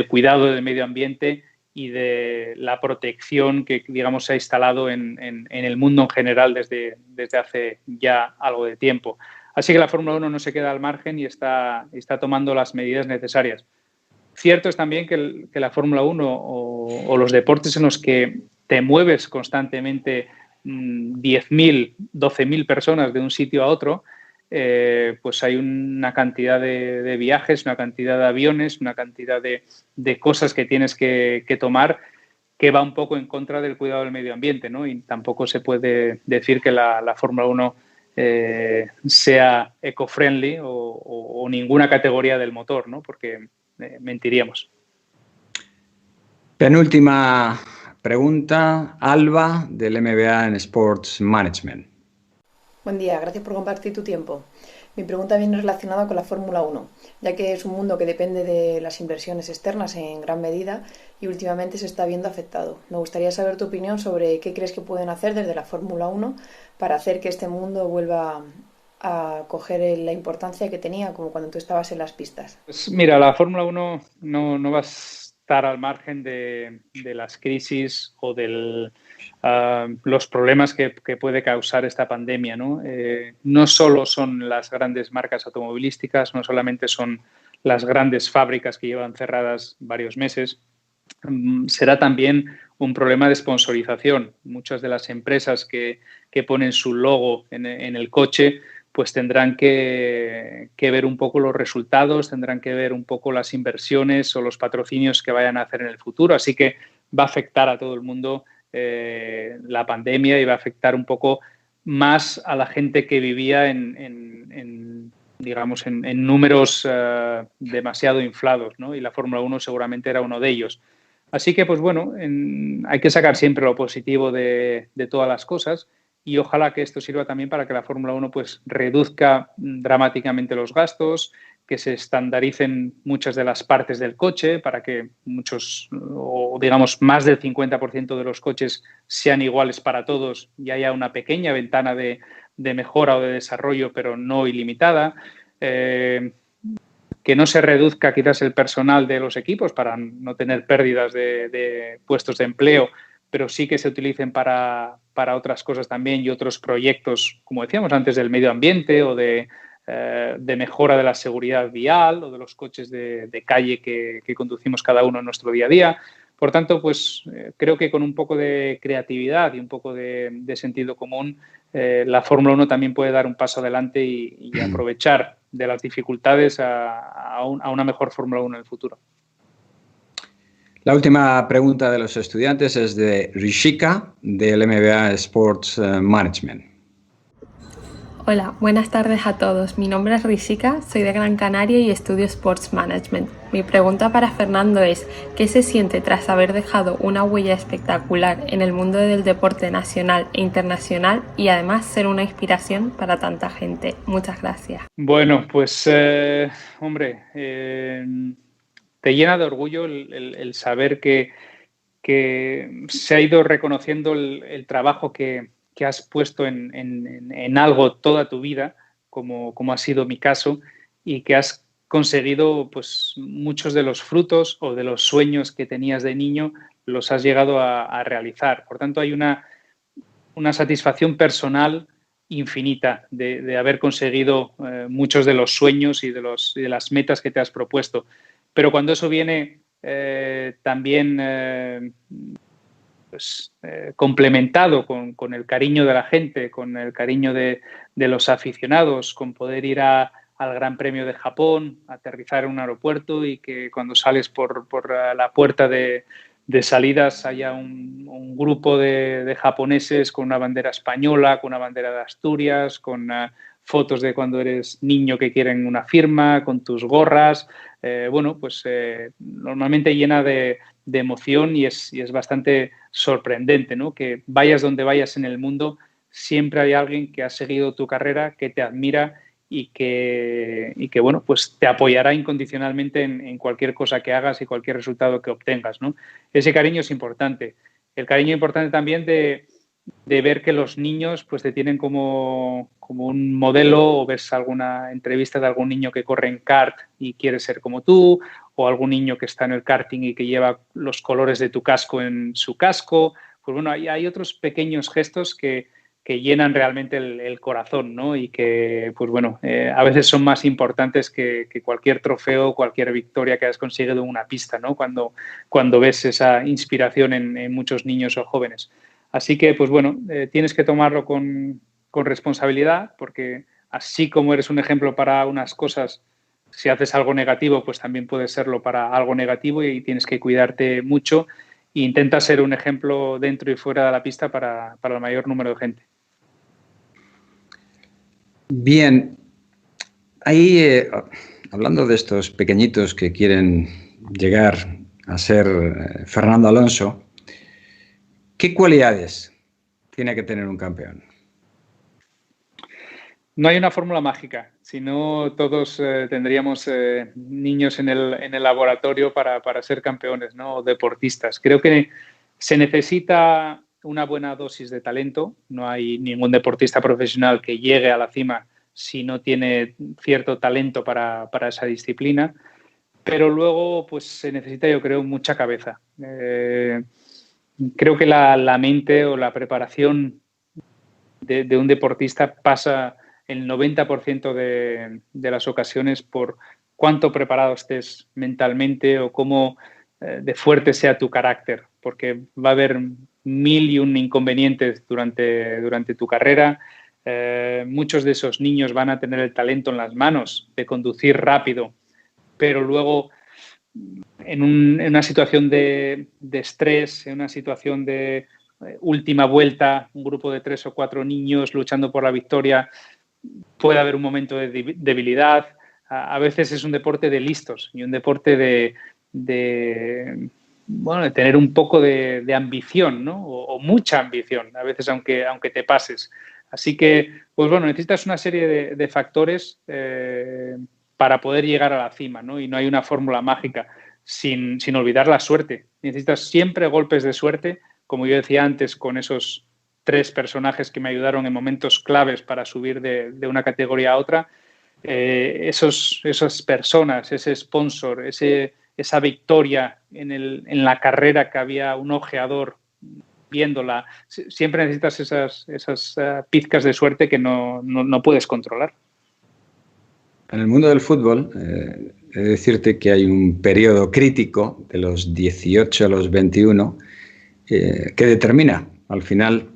cuidado del medio ambiente y de la protección que, digamos, se ha instalado en el mundo en general desde hace ya algo de tiempo. Así que la Fórmula 1 no se queda al margen y está tomando las medidas necesarias. Cierto es también que la Fórmula 1 o los deportes en los que te mueves constantemente 10.000, 12.000 personas de un sitio a otro, pues hay una cantidad de viajes, una cantidad de aviones, una cantidad de cosas que tienes que tomar que va un poco en contra del cuidado del medio ambiente, ¿no? Y tampoco se puede decir que la Fórmula 1 sea eco-friendly o ninguna categoría del motor, ¿no? Porque mentiríamos. Penúltima pregunta, Alba, del MBA en Sports Management. Buen día, gracias por compartir tu tiempo. Mi pregunta viene relacionada con la Fórmula 1, ya que es un mundo que depende de las inversiones externas en gran medida y últimamente se está viendo afectado. Me gustaría saber tu opinión sobre qué crees que pueden hacer desde la Fórmula 1 para hacer que este mundo vuelva a coger la importancia que tenía como cuando tú estabas en las pistas. Pues mira, la Fórmula 1 no va a estar al margen de las crisis o de los problemas que puede causar esta pandemia, ¿no? No solo son las grandes marcas automovilísticas, no solamente son las grandes fábricas que llevan cerradas varios meses, será también un problema de sponsorización. Muchas de las empresas que ponen su logo en el coche pues tendrán que ver un poco los resultados, tendrán que ver un poco las inversiones o los patrocinios que vayan a hacer en el futuro. Así que va a afectar a todo el mundo la pandemia y va a afectar un poco más a la gente que vivía en números demasiado inflados, ¿no? Y la Fórmula 1 seguramente era uno de ellos. Así que, pues bueno, hay que sacar siempre lo positivo de todas las cosas. Y ojalá que esto sirva también para que la Fórmula 1 pues reduzca dramáticamente los gastos, que se estandaricen muchas de las partes del coche para que más del 50% de los coches sean iguales para todos y haya una pequeña ventana de mejora o de desarrollo, pero no ilimitada. Que no se reduzca quizás el personal de los equipos para no tener pérdidas de puestos de empleo, pero sí que se utilicen para otras cosas también y otros proyectos, como decíamos antes, del medio ambiente o de mejora de la seguridad vial o de los coches de calle que conducimos cada uno en nuestro día a día. Por tanto, pues creo que con un poco de creatividad y un poco de sentido común, la Fórmula 1 también puede dar un paso adelante y aprovechar de las dificultades a una mejor Fórmula 1 en el futuro. La última pregunta de los estudiantes es de Rishika, del MBA Sports Management. Hola, buenas tardes a todos. Mi nombre es Rishika, soy de Gran Canaria y estudio Sports Management. Mi pregunta para Fernando es, ¿qué se siente tras haber dejado una huella espectacular en el mundo del deporte nacional e internacional y además ser una inspiración para tanta gente? Muchas gracias. Bueno, pues, te llena de orgullo el saber que se ha ido reconociendo el trabajo que has puesto en algo toda tu vida, como ha sido mi caso, y que has conseguido pues muchos de los frutos o de los sueños que tenías de niño, los has llegado a realizar. Por tanto, hay una satisfacción personal infinita de haber conseguido muchos de los sueños y de las metas que te has propuesto. Pero cuando eso viene también complementado con el cariño de la gente, con el cariño de los aficionados, con poder ir al Gran Premio de Japón, aterrizar en un aeropuerto y que cuando sales por la puerta de salidas haya un grupo de japoneses con una bandera española, con una bandera de Asturias, con fotos de cuando eres niño que quieren una firma, con tus gorras. Normalmente llena de emoción y es bastante sorprendente, ¿no? Que vayas donde vayas en el mundo, siempre hay alguien que ha seguido tu carrera, que te admira y que pues te apoyará incondicionalmente en cualquier cosa que hagas y cualquier resultado que obtengas, ¿no? Ese cariño es importante. El cariño importante también de ver que los niños pues te tienen como un modelo, o ves alguna entrevista de algún niño que corre en kart y quiere ser como tú, o algún niño que está en el karting y que lleva los colores de tu casco en su casco. Pues bueno, hay otros pequeños gestos que llenan realmente el corazón, ¿no? Y que, pues bueno, a veces son más importantes que cualquier trofeo, cualquier victoria que hayas conseguido en una pista, ¿no? Cuando ves esa inspiración en muchos niños o jóvenes. Así que, pues bueno, tienes que tomarlo con responsabilidad, porque así como eres un ejemplo para unas cosas, si haces algo negativo, pues también puedes serlo para algo negativo, y tienes que cuidarte mucho e intenta ser un ejemplo dentro y fuera de la pista para el mayor número de gente. Bien, ahí hablando de estos pequeñitos que quieren llegar a ser Fernando Alonso, ¿qué cualidades tiene que tener un campeón? No hay una fórmula mágica, si no todos tendríamos niños en el laboratorio para ser campeones, ¿no? O deportistas. Creo que se necesita una buena dosis de talento. No hay ningún deportista profesional que llegue a la cima si no tiene cierto talento para esa disciplina. Pero luego pues se necesita, yo creo, mucha cabeza. Creo que la mente o la preparación de un deportista pasa el 90% de las ocasiones por cuánto preparado estés mentalmente o cómo de fuerte sea tu carácter, porque va a haber 1001 inconvenientes durante tu carrera. Muchos de esos niños van a tener el talento en las manos de conducir rápido, pero luego en una situación de estrés, en una situación de última vuelta, un grupo de 3 o 4 niños luchando por la victoria, puede haber un momento de debilidad. A veces es un deporte de listos y un deporte de tener un poco de ambición, ¿no? O mucha ambición, a veces aunque te pases. Así que, pues bueno, necesitas una serie de factores para poder llegar a la cima, ¿no? Y no hay una fórmula mágica, sin olvidar la suerte. Necesitas siempre golpes de suerte, como yo decía antes, con esos 3 personajes que me ayudaron en momentos claves para subir de una categoría a otra. Esas personas, ese sponsor, esa victoria en la carrera, que había un ojeador viéndola. Siempre necesitas esas pizcas de suerte que no puedes controlar. En el mundo del fútbol, he de decirte que hay un periodo crítico de los 18 a los 21 que determina al final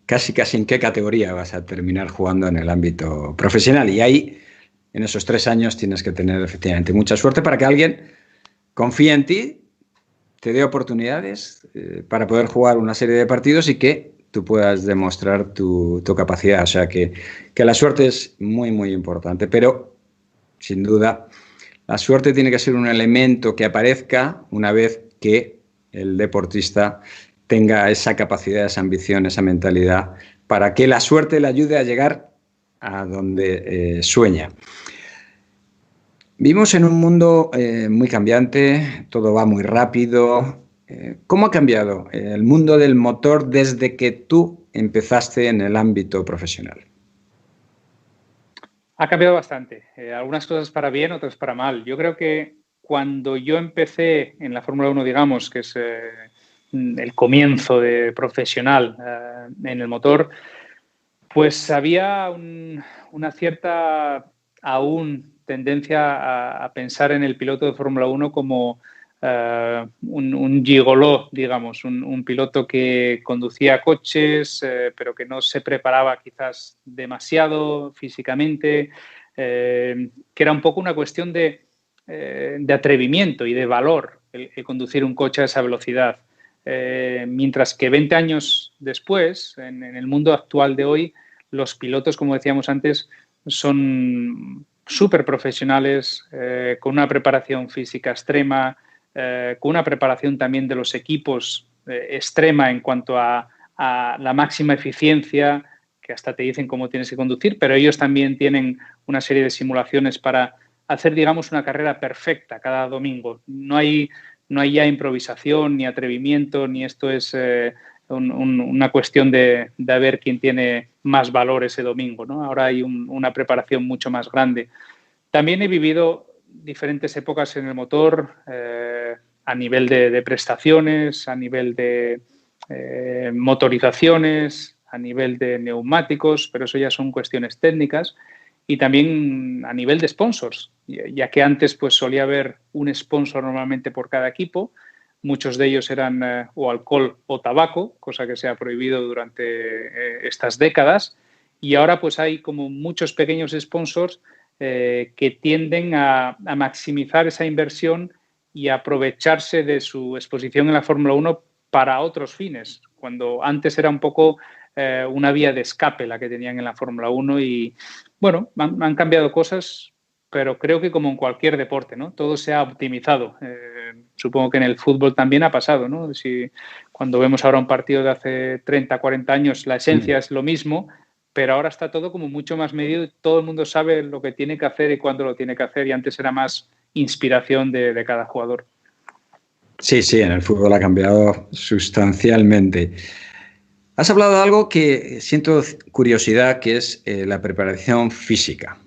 casi en qué categoría vas a terminar jugando en el ámbito profesional. Y ahí, en esos 3 años, tienes que tener efectivamente mucha suerte para que alguien confíe en ti, te dé oportunidades para poder jugar una serie de partidos y que tú puedas demostrar tu capacidad. O sea que la suerte es muy, muy importante. Pero, sin duda, la suerte tiene que ser un elemento que aparezca una vez que el deportista tenga esa capacidad, esa ambición, esa mentalidad, para que la suerte le ayude a llegar a donde sueña. Vivimos en un mundo muy cambiante, todo va muy rápido. ¿Cómo ha cambiado el mundo del motor desde que tú empezaste en el ámbito profesional? Ha cambiado bastante. Algunas cosas para bien, otras para mal. Yo creo que cuando yo empecé en la Fórmula 1, digamos, que es el comienzo de profesional en el motor, pues había una cierta aún tendencia a pensar en el piloto de Fórmula 1 como un gigoló, digamos, un piloto que conducía coches, pero que no se preparaba quizás demasiado físicamente, que era un poco una cuestión de atrevimiento y de valor el conducir un coche a esa velocidad. Mientras que 20 años después, en el mundo actual de hoy, los pilotos, como decíamos antes, son súper profesionales, con una preparación física extrema, con una preparación también de los equipos extrema en cuanto a la máxima eficiencia, que hasta te dicen cómo tienes que conducir, pero ellos también tienen una serie de simulaciones para hacer, digamos, una carrera perfecta cada domingo. No hay ya improvisación, ni atrevimiento, ni esto es una cuestión de ver quién tiene más valor ese domingo, ¿no? Ahora hay una preparación mucho más grande. También he vivido diferentes épocas en el motor a nivel de prestaciones, a nivel de motorizaciones, a nivel de neumáticos, pero eso ya son cuestiones técnicas, y también a nivel de sponsors, ya que antes pues solía haber un sponsor normalmente por cada equipo. Muchos de ellos eran o alcohol o tabaco, cosa que se ha prohibido durante estas décadas, y ahora pues hay como muchos pequeños sponsors que tienden a maximizar esa inversión y aprovecharse de su exposición en la Fórmula 1 para otros fines, cuando antes era un poco una vía de escape la que tenían en la Fórmula 1 y, bueno, han cambiado cosas, pero creo que como en cualquier deporte, ¿no? Todo se ha optimizado. Supongo que en el fútbol también ha pasado, ¿no? Si cuando vemos ahora un partido de hace 30, 40 años, la esencia es lo mismo, pero ahora está todo como mucho más medido y todo el mundo sabe lo que tiene que hacer y cuándo lo tiene que hacer, y antes era más inspiración de cada jugador. Sí, en el fútbol ha cambiado sustancialmente. Has hablado de algo que siento curiosidad, que es la preparación física.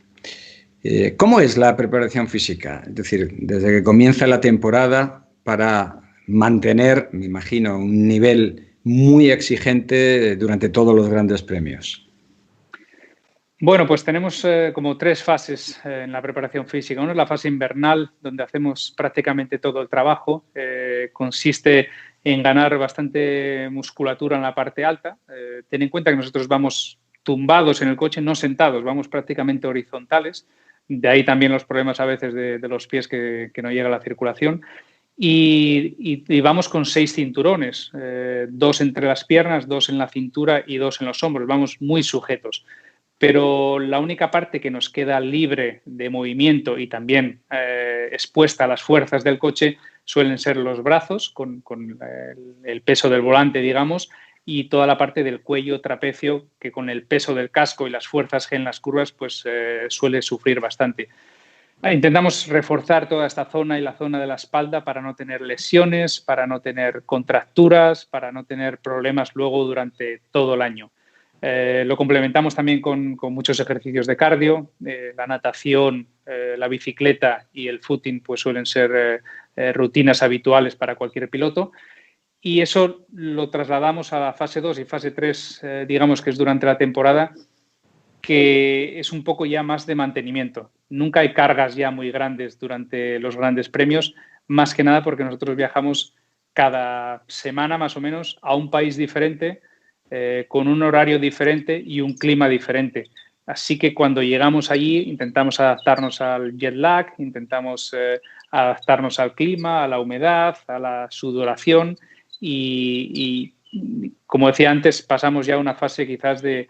¿Cómo es la preparación física? Es decir, desde que comienza la temporada para mantener, me imagino, un nivel muy exigente durante todos los grandes premios. Bueno, pues tenemos como 3 fases en la preparación física. Una es la fase invernal, donde hacemos prácticamente todo el trabajo. Consiste en ganar bastante musculatura en la parte alta. Ten en cuenta que nosotros vamos tumbados en el coche, no sentados, vamos prácticamente horizontales. De ahí también los problemas a veces de los pies que no llega la circulación. Y vamos con 6 cinturones, 2 entre las piernas, 2 en la cintura y 2 en los hombros. Vamos muy sujetos. Pero la única parte que nos queda libre de movimiento y también expuesta a las fuerzas del coche suelen ser los brazos, con el peso del volante, digamos, y toda la parte del cuello trapecio, que con el peso del casco y las fuerzas G en las curvas pues suele sufrir bastante. Intentamos reforzar toda esta zona y la zona de la espalda para no tener lesiones, para no tener contracturas, para no tener problemas luego durante todo el año. Lo complementamos también con muchos ejercicios de cardio. La natación, la bicicleta y el footing pues suelen ser rutinas habituales para cualquier piloto. Y eso lo trasladamos a la fase 2 y fase 3, digamos que es durante la temporada, que es un poco ya más de mantenimiento. Nunca hay cargas ya muy grandes durante los grandes premios, más que nada porque nosotros viajamos cada semana más o menos a un país diferente, con un horario diferente y un clima diferente. Así que cuando llegamos allí intentamos adaptarnos al jet lag, intentamos adaptarnos al clima, a la humedad, a la sudoración y como decía antes, pasamos ya a una fase quizás de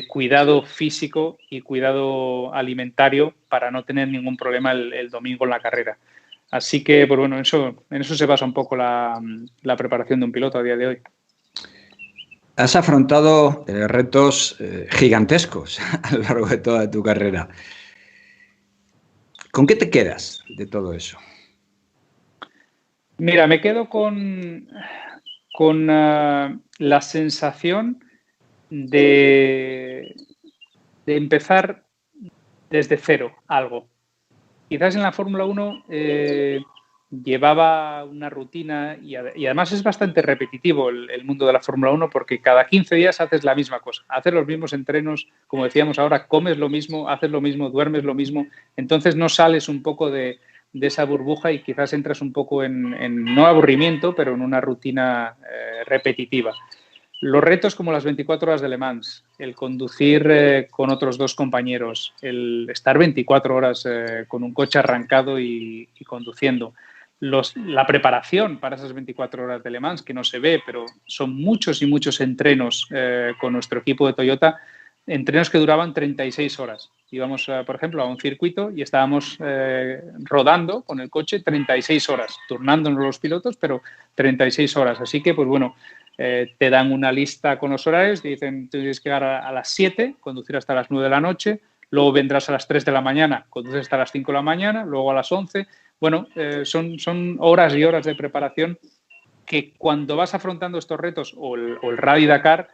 cuidado físico y cuidado alimentario para no tener ningún problema el domingo en la carrera. Así que, pues bueno, en eso se basa un poco la preparación de un piloto a día de hoy. Has afrontado retos gigantescos a lo largo de toda tu carrera. ¿Con qué te quedas de todo eso? Mira, me quedo con la sensación de empezar desde cero algo. Quizás en la Fórmula 1 llevaba una rutina y además es bastante repetitivo el mundo de la Fórmula 1 porque cada 15 días haces la misma cosa, haces los mismos entrenos, como decíamos ahora, comes lo mismo, haces lo mismo, duermes lo mismo, entonces no sales un poco de esa burbuja y quizás entras un poco en no aburrimiento, pero en una rutina repetitiva. Los retos como las 24 horas de Le Mans, el conducir con otros 2 compañeros, el estar 24 horas con un coche arrancado y conduciendo, la preparación para esas 24 horas de Le Mans, que no se ve, pero son muchos y muchos entrenos con nuestro equipo de Toyota, entrenos que duraban 36 horas. Íbamos, por ejemplo, a un circuito y estábamos rodando con el coche 36 horas, turnándonos los pilotos, pero 36 horas. Así que, pues bueno, te dan una lista con los horarios, te dicen tú tienes que llegar a las 7, conducir hasta las 9 de la noche, luego vendrás a las 3 de la mañana, conduces hasta las 5 de la mañana, luego a las 11. Bueno, son horas y horas de preparación que cuando vas afrontando estos retos o el Rally Dakar,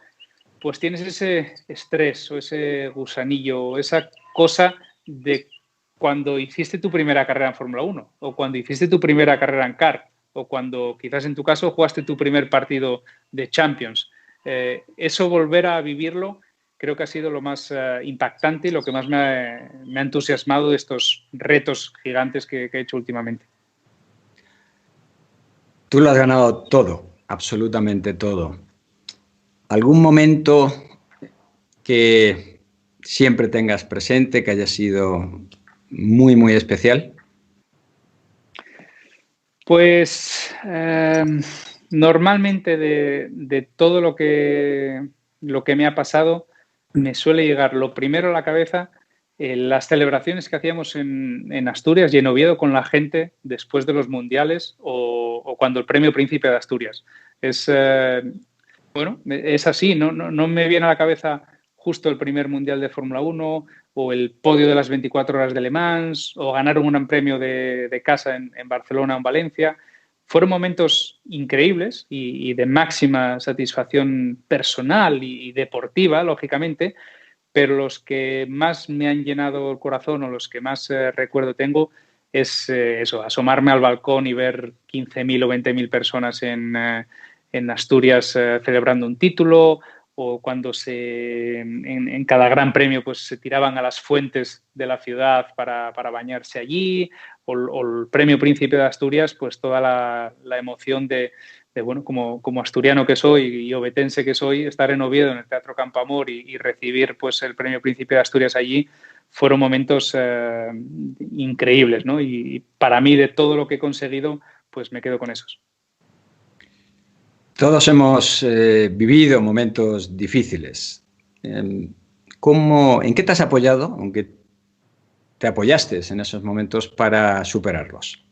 pues tienes ese estrés o ese gusanillo o esa cosa de cuando hiciste tu primera carrera en Fórmula 1 o cuando hiciste tu primera carrera en kart o cuando quizás en tu caso jugaste tu primer partido de Champions. Eso volver a vivirlo creo que ha sido lo más impactante y lo que más me ha entusiasmado de estos retos gigantes que he hecho últimamente. Tú lo has ganado todo, absolutamente todo. ¿Algún momento que siempre tengas presente, que haya sido muy, muy especial? Pues normalmente de todo lo que me ha pasado, me suele llegar lo primero a la cabeza las celebraciones que hacíamos en Asturias y en Oviedo con la gente después de los mundiales o cuando el premio Príncipe de Asturias. Es así, no me viene a la cabeza justo el primer mundial de Fórmula 1 o el podio de las 24 horas de Le Mans o ganar un gran premio de casa en Barcelona o en Valencia. Fueron momentos increíbles y de máxima satisfacción personal y deportiva, lógicamente, pero los que más me han llenado el corazón o los que más recuerdo tengo es eso, asomarme al balcón y ver 15.000 o 20.000 personas en Asturias celebrando un título, o cuando en cada gran premio pues se tiraban a las fuentes de la ciudad para bañarse allí, o el premio Príncipe de Asturias, pues toda la emoción de bueno, como asturiano que soy y obetense que soy, estar en Oviedo en el Teatro Campoamor y recibir pues el premio Príncipe de Asturias allí fueron momentos increíbles, ¿no? Y para mí, de todo lo que he conseguido, pues me quedo con esos. Todos hemos vivido momentos difíciles. ¿En qué te has apoyado, aunque te apoyaste en esos momentos para superarlos?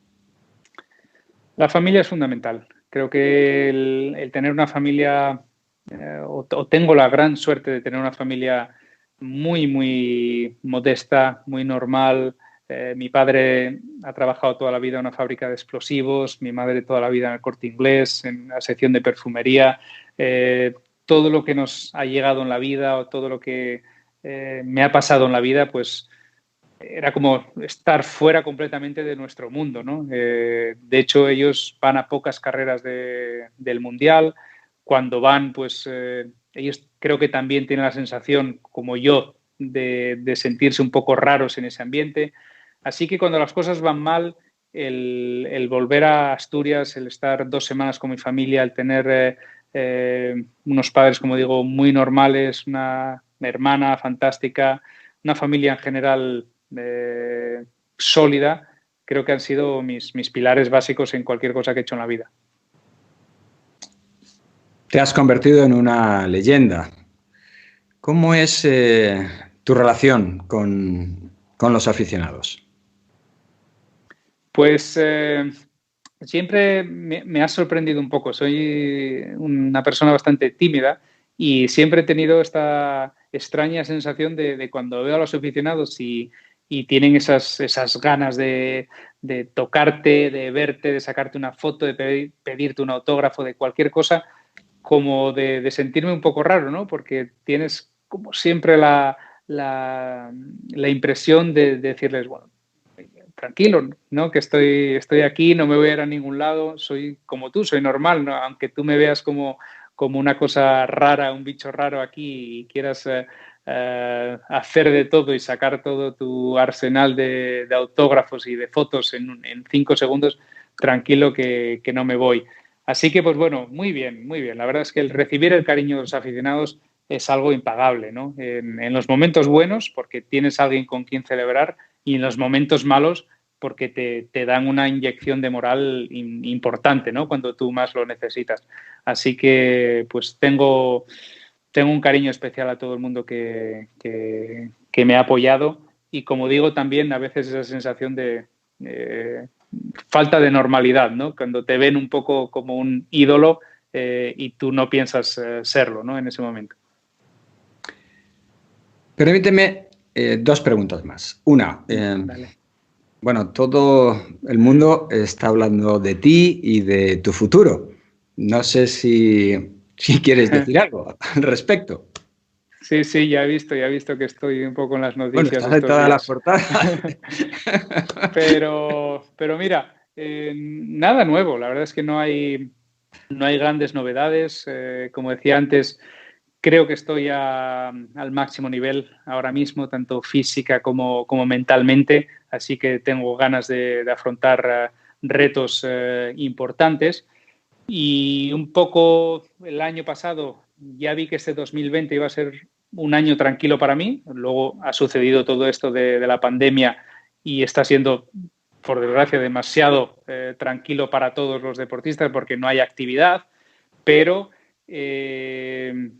La familia es fundamental. Creo que el tener una familia, o tengo la gran suerte de tener una familia muy, muy modesta, muy normal. Mi padre ha trabajado toda la vida en una fábrica de explosivos, mi madre toda la vida en el Corte Inglés, en la sección de perfumería. Todo lo que nos ha llegado en la vida o todo lo que me ha pasado en la vida, pues era como estar fuera completamente de nuestro mundo, ¿no? De hecho, ellos van a pocas carreras del Mundial. Cuando van, pues ellos creo que también tienen la sensación, como yo, de sentirse un poco raros en ese ambiente. Así que cuando las cosas van mal, el volver a Asturias, el estar 2 semanas con mi familia, el tener unos padres, como digo, muy normales, una hermana fantástica, una familia en general sólida, creo que han sido mis pilares básicos en cualquier cosa que he hecho en la vida. Te has convertido en una leyenda. ¿Cómo es tu relación con los aficionados? Pues siempre me ha sorprendido un poco. Soy una persona bastante tímida y siempre he tenido esta extraña sensación de cuando veo a los aficionados y tienen esas ganas de tocarte, de verte, de sacarte una foto, de pedirte un autógrafo, de cualquier cosa, como de sentirme un poco raro, ¿no? Porque tienes como siempre la impresión de decirles, bueno, tranquilo, ¿no? Que estoy aquí, no me voy a ir a ningún lado, soy como tú, soy normal, ¿no? Aunque tú me veas como una cosa rara, un bicho raro aquí y quieras hacer de todo y sacar todo tu arsenal de autógrafos y de fotos en 5 segundos, tranquilo que no me voy. Así que, pues bueno, muy bien, muy bien. La verdad es que el recibir el cariño de los aficionados es algo impagable, ¿no? En los momentos buenos, porque tienes a alguien con quien celebrar, y en los momentos malos, porque te dan una inyección de moral importante, ¿no? Cuando tú más lo necesitas. Así que, pues tengo un cariño especial a todo el mundo que me ha apoyado, y como digo, también a veces esa sensación de falta de normalidad, ¿no? Cuando te ven un poco como un ídolo y tú no piensas serlo, ¿no? En ese momento. Permíteme 2 preguntas más. Una, bueno, todo el mundo está hablando de ti y de tu futuro. No sé si quieres decir algo al respecto. Sí, ya he visto que estoy un poco en las noticias. Bueno, estás en todas las portadas. Pero mira, nada nuevo. La verdad es que no hay grandes novedades. Como decía antes, creo que estoy al máximo nivel ahora mismo, tanto física como mentalmente. Así que tengo ganas de afrontar retos importantes. Y un poco el año pasado ya vi que este 2020 iba a ser un año tranquilo para mí. Luego ha sucedido todo esto de la pandemia y está siendo, por desgracia, demasiado tranquilo para todos los deportistas porque no hay actividad. Pero el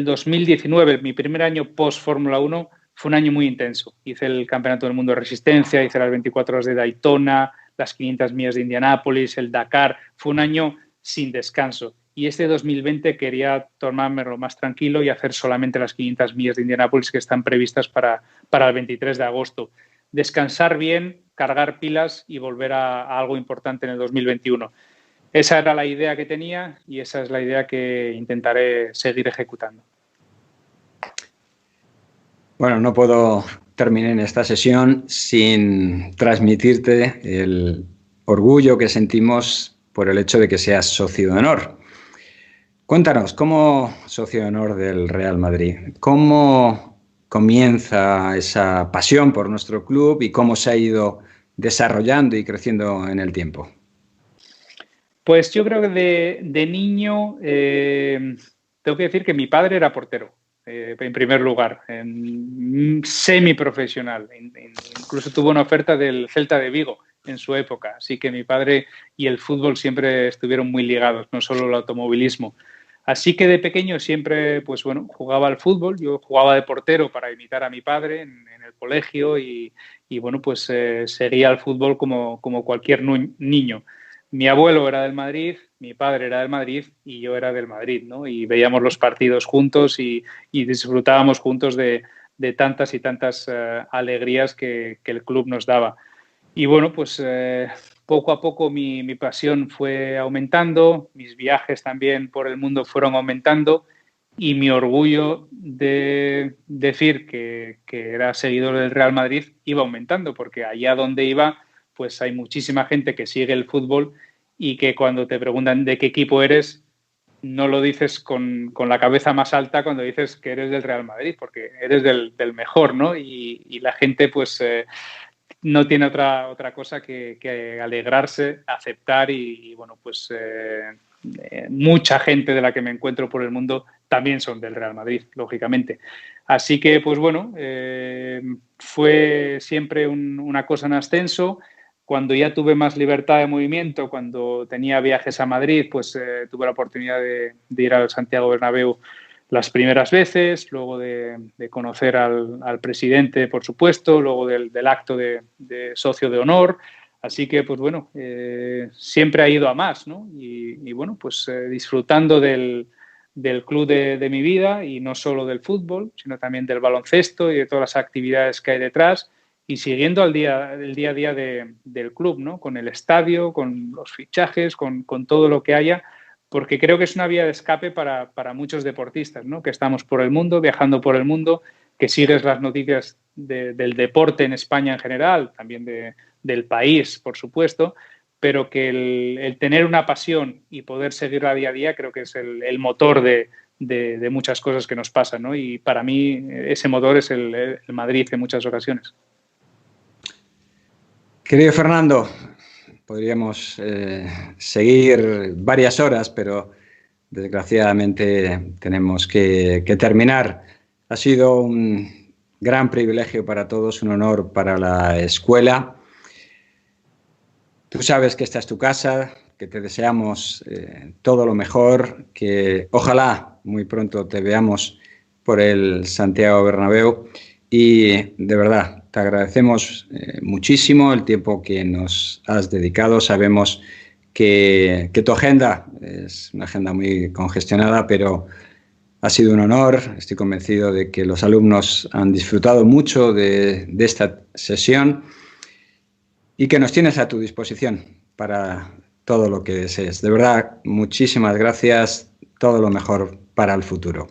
2019, mi primer año post-Fórmula 1, fue un año muy intenso. Hice el Campeonato del Mundo de Resistencia, hice las 24 horas de Daytona, las 500 millas de Indianápolis, el Dakar. Fue un año sin descanso. Y este 2020 quería tomármelo más tranquilo y hacer solamente las 500 millas de Indianápolis que están previstas para el 23 de agosto. Descansar bien, cargar pilas y volver a algo importante en el 2021. Esa era la idea que tenía y esa es la idea que intentaré seguir ejecutando. Bueno, no puedo terminar en esta sesión sin transmitirte el orgullo que sentimos por el hecho de que seas socio de honor. Cuéntanos, como socio de honor del Real Madrid, ¿cómo comienza esa pasión por nuestro club y cómo se ha ido desarrollando y creciendo en el tiempo? Pues yo creo que de niño tengo que decir que mi padre era portero, en primer lugar, semiprofesional. Incluso tuvo una oferta del Celta de Vigo en su época, así que mi padre y el fútbol siempre estuvieron muy ligados, no solo el automovilismo. Así que de pequeño siempre, pues bueno, jugaba al fútbol. Yo jugaba de portero para imitar a mi padre en el colegio y bueno, pues seguía al fútbol como cualquier niño. Mi abuelo era del Madrid, mi padre era del Madrid y yo era del Madrid, ¿no? Y veíamos los partidos juntos y disfrutábamos juntos de tantas y tantas alegrías que el club nos daba. Y bueno, pues poco a poco mi pasión fue aumentando, mis viajes también por el mundo fueron aumentando y mi orgullo de decir que era seguidor del Real Madrid iba aumentando, porque allá donde iba pues hay muchísima gente que sigue el fútbol y que cuando te preguntan de qué equipo eres, no lo dices con la cabeza más alta cuando dices que eres del Real Madrid, porque eres del mejor, ¿no? Y la gente pues no tiene otra cosa que alegrarse, aceptar y bueno, pues mucha gente de la que me encuentro por el mundo también son del Real Madrid, lógicamente. Así que, pues bueno, fue siempre una cosa en ascenso. Cuando ya tuve más libertad de movimiento, cuando tenía viajes a Madrid, pues tuve la oportunidad de ir al Santiago Bernabéu las primeras veces, luego de conocer al presidente, por supuesto, luego del acto de socio de honor. Así que, pues bueno, siempre ha ido a más, ¿no? Y bueno, pues disfrutando del club de mi vida y no solo del fútbol, sino también del baloncesto y de todas las actividades que hay detrás y siguiendo el día a día del club, ¿no? Con el estadio, con los fichajes, con todo lo que haya, porque creo que es una vía de escape para muchos deportistas, ¿no? Que estamos por el mundo, viajando por el mundo, que sigues las noticias del deporte en España en general, también del país, por supuesto, pero que el tener una pasión y poder seguirla día a día creo que es el motor de muchas cosas que nos pasan, ¿no? Y para mí ese motor es el Madrid en muchas ocasiones. Querido Fernando, podríamos seguir varias horas, pero desgraciadamente tenemos que terminar. Ha sido un gran privilegio para todos, un honor para la escuela. Tú sabes que esta es tu casa, que te deseamos todo lo mejor, que ojalá muy pronto te veamos por el Santiago Bernabéu y de verdad te agradecemos muchísimo el tiempo que nos has dedicado. Sabemos que tu agenda es una agenda muy congestionada, pero ha sido un honor. Estoy convencido de que los alumnos han disfrutado mucho de esta sesión y que nos tienes a tu disposición para todo lo que desees. De verdad, muchísimas gracias, todo lo mejor para el futuro.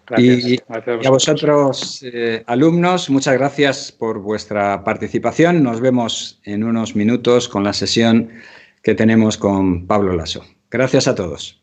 Gracias. Y a vosotros, alumnos, muchas gracias por vuestra participación. Nos vemos en unos minutos con la sesión que tenemos con Pablo Laso. Gracias a todos.